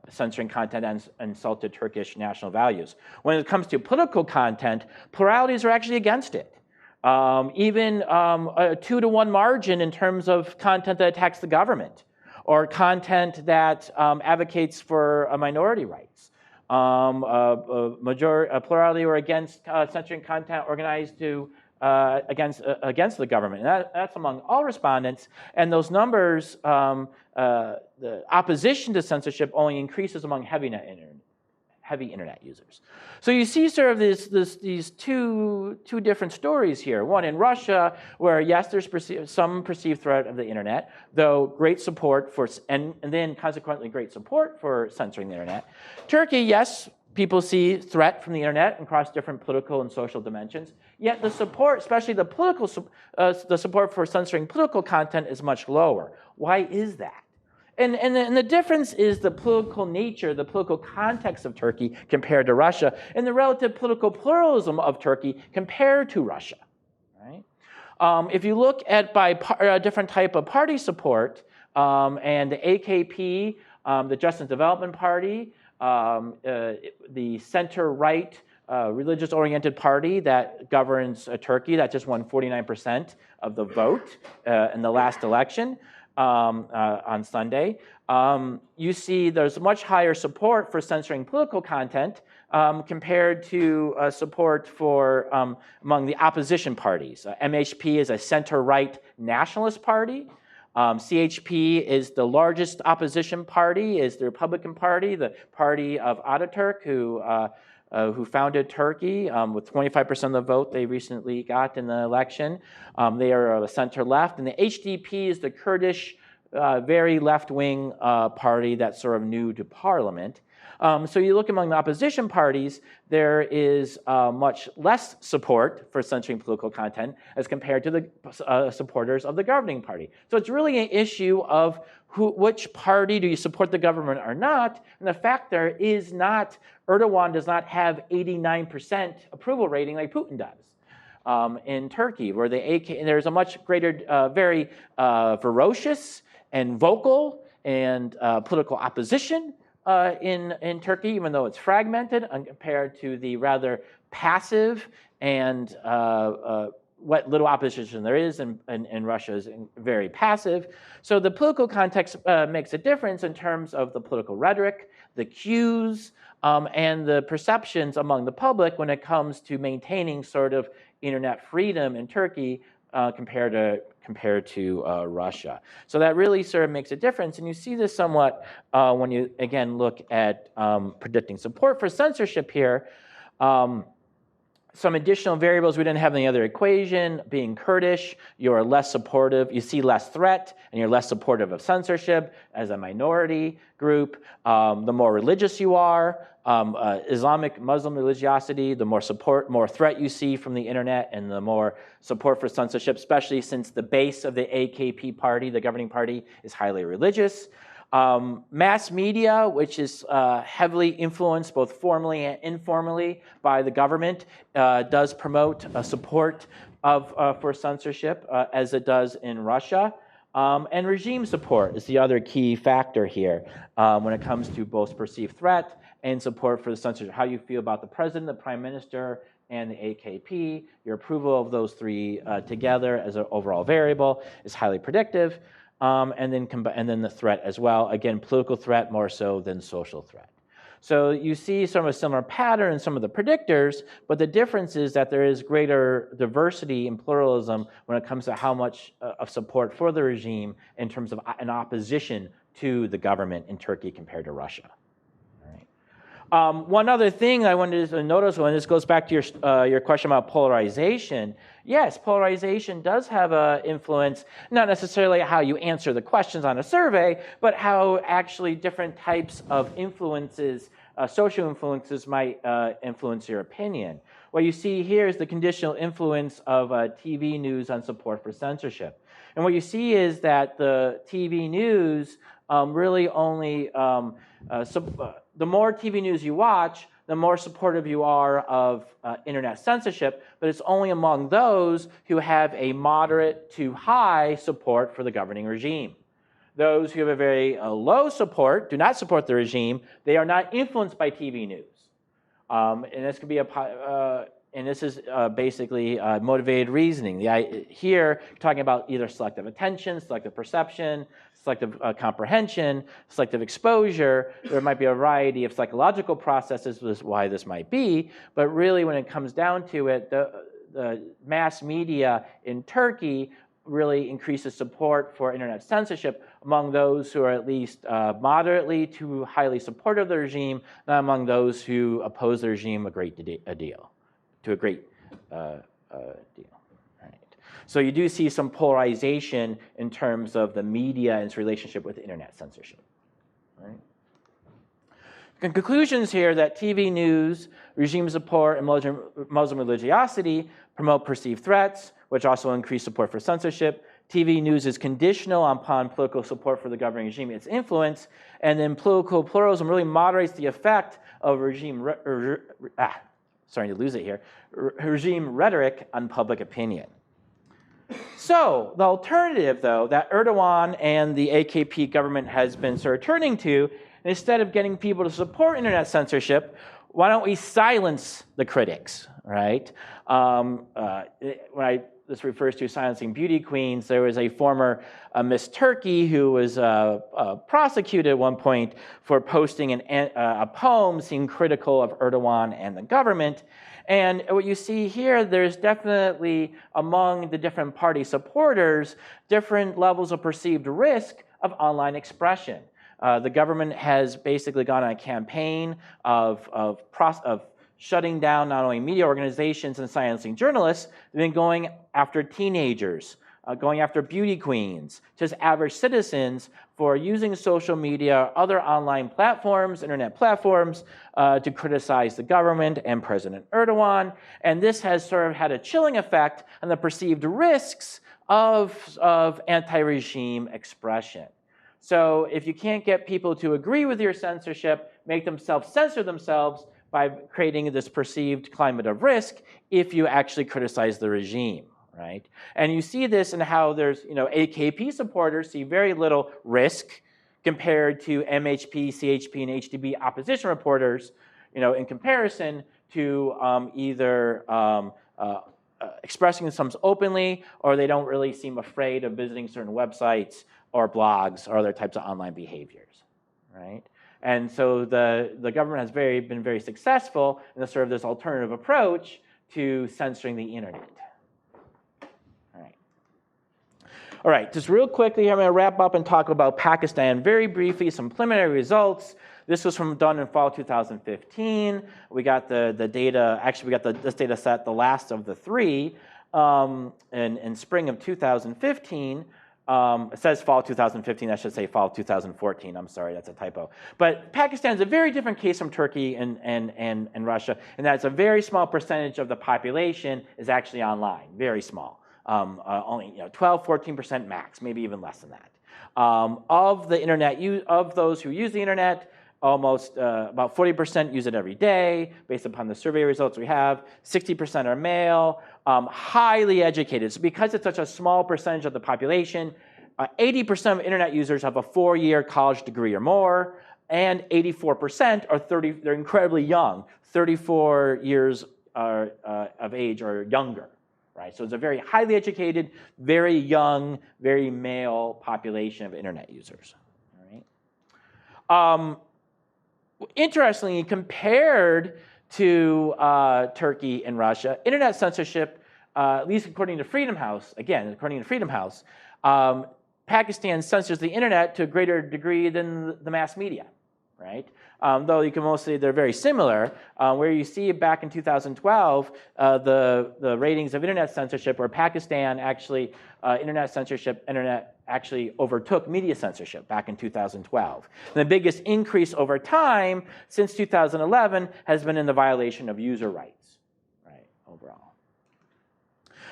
censoring content that insulted Turkish national values. When it comes to political content, pluralities are actually against it. Even a 2-to-1 margin in terms of content that attacks the government or content that advocates for minority rights. A plurality were against censoring content organized to against the government. And that's among all respondents. And those numbers, the opposition to censorship only increases among heavy internet users. So you see sort of these two different stories here. One in Russia, where yes, there's some perceived threat of the internet, though great support for, and then consequently great support for censoring the internet. Turkey, yes, people see threat from the internet across different political and social dimensions. Yet the support, especially the support for censoring political content is much lower. Why is that? And the difference is the political nature, the political context of Turkey compared to Russia, and the relative political pluralism of Turkey compared to Russia. Right? If you look at by different type of party support, and the AKP, the Justice Development Party, the center-right religious-oriented party that governs Turkey, that just won 49% of the vote in the last election, on Sunday, you see there's much higher support for censoring political content compared to support for among the opposition parties. MHP is a center-right nationalist party. CHP is the largest opposition party, is the Republican Party, the party of Ataturk, who founded Turkey with 25% of the vote they recently got in the election. They are a center-left, and the HDP is the Kurdish, very left-wing party that's sort of new to parliament. So you look among the opposition parties, there is much less support for censoring political content as compared to the supporters of the governing party. So it's really an issue of which party do you support the government or not, and the fact there is not, Erdogan does not have 89% approval rating like Putin does in Turkey, where there's a much greater, very ferocious and vocal and political opposition in Turkey, even though it's fragmented, compared to the rather passive and what little opposition there is in Russia is very passive. So the political context makes a difference in terms of the political rhetoric, the cues, and the perceptions among the public when it comes to maintaining sort of internet freedom in Turkey compared to Russia. So that really sort of makes a difference, and you see this somewhat when you, again, look at predicting support for censorship here. Some additional variables we didn't have in the other equation, being Kurdish, you're less supportive, you see less threat, and you're less supportive of censorship as a minority group. The more religious you are, Islamic Muslim religiosity, the more support, more threat you see from the internet, and the more support for censorship, especially since the base of the AKP party, the governing party, is highly religious. Mass media, which is heavily influenced both formally and informally by the government, does promote support for censorship, as it does in Russia. And regime support is the other key factor here when it comes to both perceived threat and support for the censorship. How you feel about the president, the prime minister, and the AKP, your approval of those three together as an overall variable is highly predictive. And then the threat as well. Again, political threat more so than social threat. So you see sort of a similar pattern in some of the predictors, but the difference is that there is greater diversity and pluralism when it comes to how much of support for the regime in terms of an opposition to the government in Turkey compared to Russia. One other thing I wanted to notice, when this goes back to your question about polarization, yes, polarization does have an influence, not necessarily how you answer the questions on a survey, but how actually different types of influences, social influences might influence your opinion. What you see here is the conditional influence of TV news on support for censorship. And what you see is that the TV news really only, the more TV news you watch, the more supportive you are of internet censorship, but it's only among those who have a moderate to high support for the governing regime. Those who have a very low support, do not support the regime, they are not influenced by TV news. And this could be and this is basically motivated reasoning. Here, you're talking about either selective attention, selective perception, selective comprehension, selective exposure. There might be a variety of psychological processes as why this might be, but really when it comes down to it, the mass media in Turkey really increases support for internet censorship among those who are at least moderately to highly supportive of the regime, not among those who oppose the regime a great deal. So you do see some polarization in terms of the media and its relationship with internet censorship. Right? And conclusions here that TV news, regime support, and Muslim religiosity promote perceived threats, which also increase support for censorship. TV news is conditional upon political support for the governing regime, its influence, and then political pluralism really moderates the effect of regime rhetoric on public opinion. So the alternative, though, that Erdogan and the AKP government has been sort of turning to, instead of getting people to support internet censorship, why don't we silence the critics, right? This refers to silencing beauty queens. There was a former Miss Turkey who was prosecuted at one point for posting a poem seeming critical of Erdogan and the government. And what you see here, there's definitely among the different party supporters, different levels of perceived risk of online expression. The government has basically gone on a campaign of shutting down not only media organizations and silencing journalists, they've been going after teenagers, going after beauty queens, just average citizens for using social media, other online platforms, internet platforms, to criticize the government and President Erdogan. And this has sort of had a chilling effect on the perceived risks of anti-regime expression. So if you can't get people to agree with your censorship, make them self-censor themselves by creating this perceived climate of risk if you actually criticize the regime, right? And you see this in how there's, AKP supporters see very little risk compared to MHP, CHP, and HDB opposition reporters, in comparison to either expressing themselves openly, or they don't really seem afraid of visiting certain websites or blogs or other types of online behaviors, right? And so the government has been very successful in this alternative approach to censoring the internet. All right, just real quickly, I'm going to wrap up and talk about Pakistan very briefly, some preliminary results. This was done in fall 2015. We got the data, actually we got this data set, the last of the three, in spring of 2015. It says fall 2015, I should say fall 2014, I'm sorry, that's a typo. But Pakistan is a very different case from Turkey and Russia, in that it's a very small percentage of the population is actually online, very small. Only 12, 14% max, maybe even less than that. Of those who use the internet, almost about 40% use it every day, based upon the survey results we have. 60% are male, highly educated. So because it's such a small percentage of the population, 80% of internet users have a 4-year college degree or more, and 84% they're incredibly young, 34 years of age or younger. Right? So it's a very highly educated, very young, very male population of internet users. All right? Interestingly, compared to Turkey and Russia, internet censorship, at least according to Freedom House, Pakistan censors the internet to a greater degree than the mass media, right? Though you can mostly, they're very similar, where you see back in 2012, the ratings of internet censorship, where Pakistan actually, internet actually overtook media censorship back in 2012. And the biggest increase over time since 2011 has been in the violation of user rights, right, overall.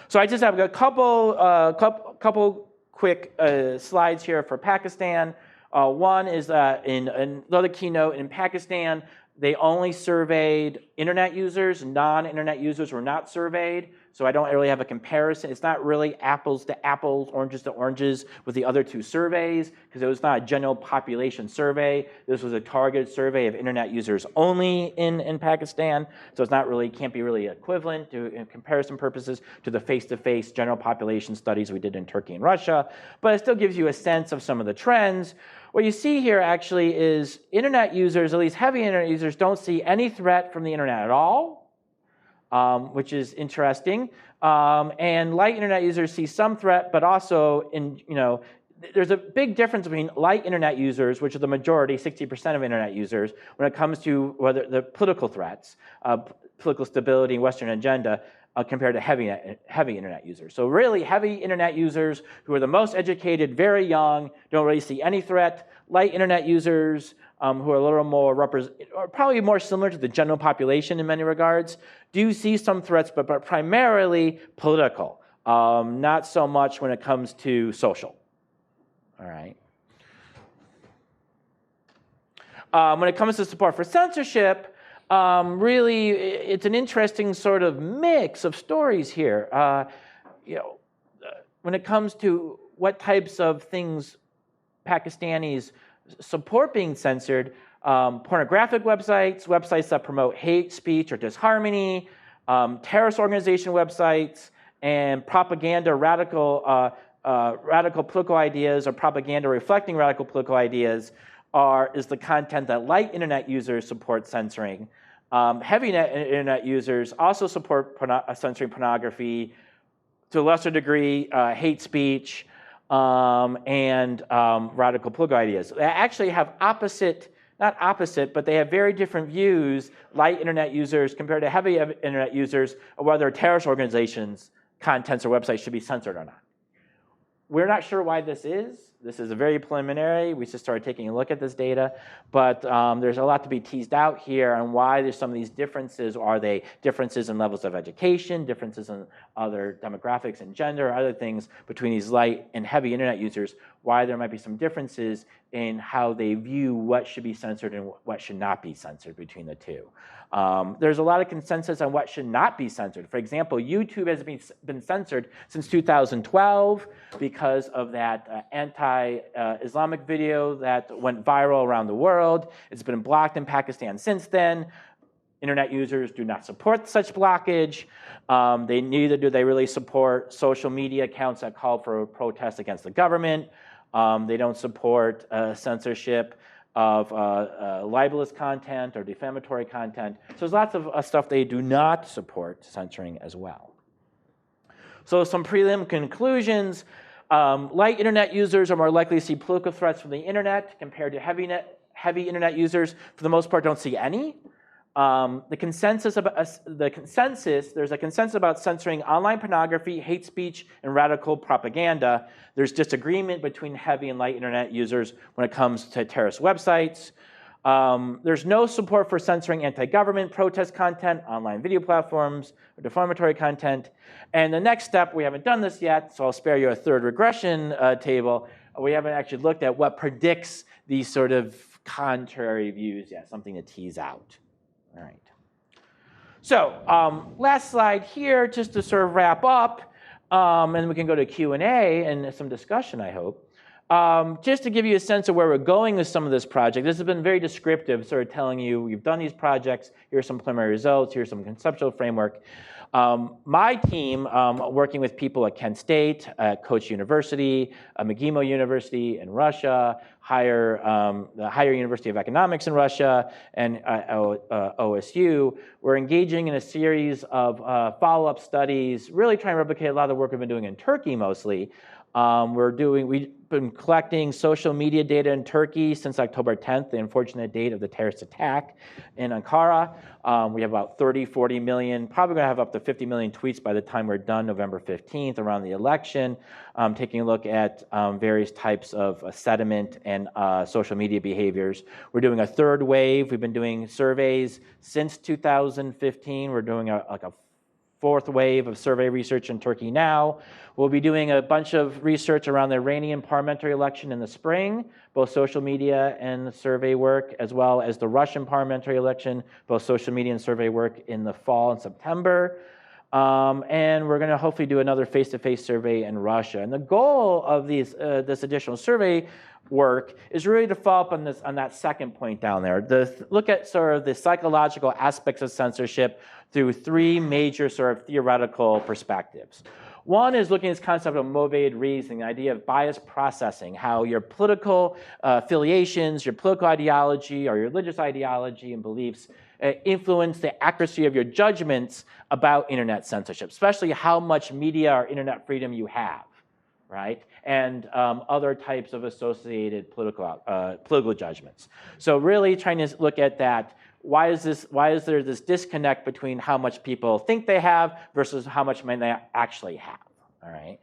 So I just have a couple quick slides here for Pakistan. One is that in another keynote in Pakistan, they only surveyed internet users. Non-internet users were not surveyed. So I don't really have a comparison. It's not really apples to apples, oranges to oranges with the other two surveys, because it was not a general population survey. This was a targeted survey of internet users only in Pakistan. So it's not really, can't be really equivalent to, in comparison purposes, to the face-to-face general population studies we did in Turkey and Russia. But it still gives you a sense of some of the trends. What you see here actually is internet users, at least heavy internet users, don't see any threat from the internet at all, which is interesting. And light internet users see some threat, but also there's a big difference between light internet users, which are the majority, 60% of internet users, when it comes to whether the political threats, political stability, and Western agenda, compared to heavy internet users. So really heavy internet users who are the most educated, very young, don't really see any threat. Light internet users who are a little more probably more similar to the general population in many regards, do see some threats, but primarily political. not so much when it comes to social. All right. When it comes to support for censorship, really, it's an interesting sort of mix of stories here. When it comes to what types of things Pakistanis support being censored, pornographic websites, websites that promote hate speech or disharmony, terrorist organization websites, and propaganda, radical political ideas or propaganda reflecting radical political ideas is the content that light internet users support censoring. Heavy internet users also support censoring pornography, to a lesser degree, hate speech, and radical political ideas. They actually have not opposite, but they have very different views, light internet users compared to heavy internet users, of whether terrorist organizations' contents or websites should be censored or not. We're not sure why this is. This is a very preliminary. We just started taking a look at this data, but there's a lot to be teased out here on why there's some of these differences. Are they differences in levels of education, differences in other demographics and gender, or other things between these light and heavy internet users, why there might be some differences in how they view what should be censored and what should not be censored between the two. There's a lot of consensus on what should not be censored. For example, YouTube has been censored since 2012 because of that anti-Islamic video that went viral around the world. It's been blocked in Pakistan since then. Internet users do not support such blockage. Neither do they really support social media accounts that call for protests against the government. They don't support censorship of libelous content or defamatory content. So there's lots of stuff they do not support censoring as well. So some prelim conclusions. Light internet users are more likely to see political threats from the internet compared to heavy internet users. For the most part, don't see any. There's a consensus about censoring online pornography, hate speech, and radical propaganda. There's disagreement between heavy and light internet users when it comes to terrorist websites. There's no support for censoring anti-government protest content, online video platforms, or defamatory content. And the next step, we haven't done this yet, so I'll spare you a third regression table. We haven't actually looked at what predicts these sort of contrary views yet, something to tease out. All right. So last slide here, just to sort of wrap up, and we can go to Q&A and some discussion, I hope. Just to give you a sense of where we're going with some of this project, this has been very descriptive, sort of telling you we've done these projects, here's some preliminary results, here's some conceptual framework. My team, working with people at Kent State, at Koch University, McGill University in Russia, the Higher University of Economics in Russia, and OSU, we're engaging in a series of follow-up studies, really trying to replicate a lot of the work we've been doing in Turkey mostly. We've been collecting social media data in Turkey since October 10th, the unfortunate date of the terrorist attack in Ankara. We have about 40 million, probably going to have up to 50 million tweets by the time we're done November 15th around the election, taking a look at various types of sediment and social media behaviors. We're doing a third wave. We've been doing surveys since 2015. We're doing a fourth wave of survey research in Turkey now. We'll be doing a bunch of research around the Iranian parliamentary election in the spring, both social media and survey work, as well as the Russian parliamentary election, both social media and survey work in the fall and September. And we're going to hopefully do another face-to-face survey in Russia. And the goal of this additional survey work is really to follow up on that second point down there. Look at sort of the psychological aspects of censorship through three major sort of theoretical perspectives. One is looking at this concept of motivated reasoning, the idea of bias processing, how your political affiliations, your political ideology, or your religious ideology and beliefs influence the accuracy of your judgments about internet censorship, especially how much media or internet freedom you have, right? And other types of associated political judgments. So really trying to look at that. Why is there this disconnect between how much people think they have versus how much money they actually have? All right.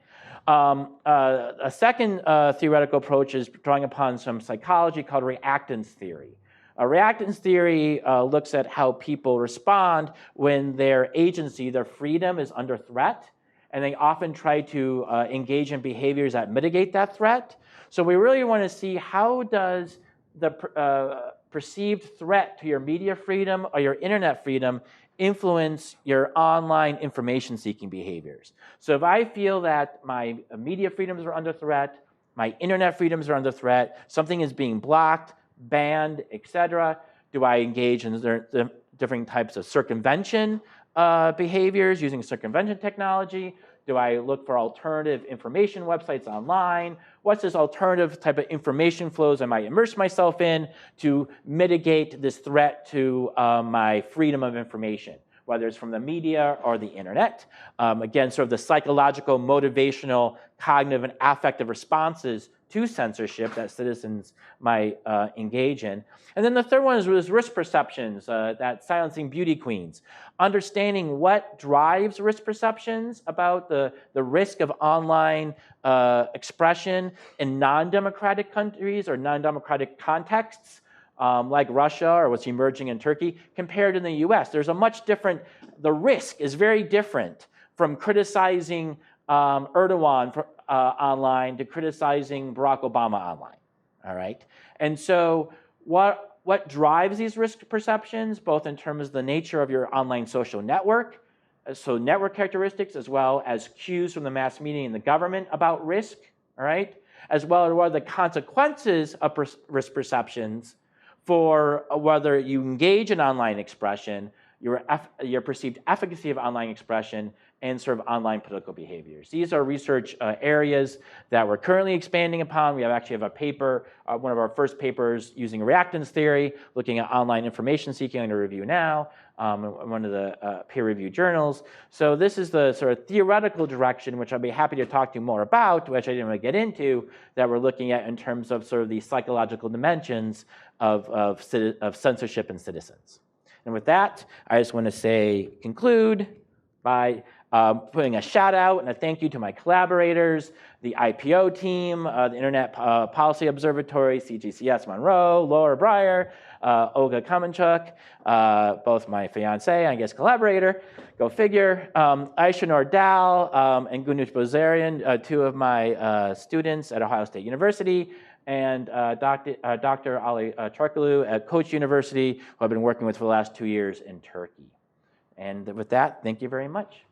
A second theoretical approach is drawing upon some psychology called reactance theory. Reactance theory looks at how people respond when their agency, their freedom, is under threat, and they often try to engage in behaviors that mitigate that threat. So we really want to see how does the perceived threat to your media freedom or your internet freedom influence your online information-seeking behaviors. So if I feel that my media freedoms are under threat, my internet freedoms are under threat, something is being blocked, banned, etc., do I engage in the different types of circumvention behaviors using circumvention technology? Do I look for alternative information websites online? What's this alternative type of information flows I might immerse myself in to mitigate this threat to my freedom of information, whether it's from the media or the internet? Again, sort of the psychological, motivational, cognitive, and affective responses to censorship that citizens might engage in. And then the third one was risk perceptions, that silencing beauty queens. Understanding what drives risk perceptions about the risk of online expression in non-democratic countries or non-democratic contexts, like Russia or what's emerging in Turkey, compared to the US. There's a much different, the risk is very different from criticizing Erdogan online to criticizing Barack Obama online, all right? And so what drives these risk perceptions, both in terms of the nature of your online social network, so network characteristics, as well as cues from the mass media and the government about risk, all right? As well as what are the consequences of risk perceptions for whether you engage in online expression, your perceived efficacy of online expression, and sort of online political behaviors. These are research areas that we're currently expanding upon. We actually have a paper, one of our first papers using reactance theory, looking at online information seeking under review now, in one of the peer-reviewed journals. So this is the sort of theoretical direction, which I'd be happy to talk to you more about, which I didn't really get into, that we're looking at in terms of sort of the psychological dimensions of censorship and citizens. And with that, I just want to conclude by putting a shout out and a thank you to my collaborators, the IPO team, the Internet Policy Observatory, CGCS Monroe, Laura Breyer, Olga Kamenchuk, both my fiance, I guess collaborator, go figure, Aisha Nordal and Gunush Bozarian, two of my students at Ohio State University, and Dr. Ali Charkalu at Koç University, who I've been working with for the last 2 years in Turkey. And with that, thank you very much.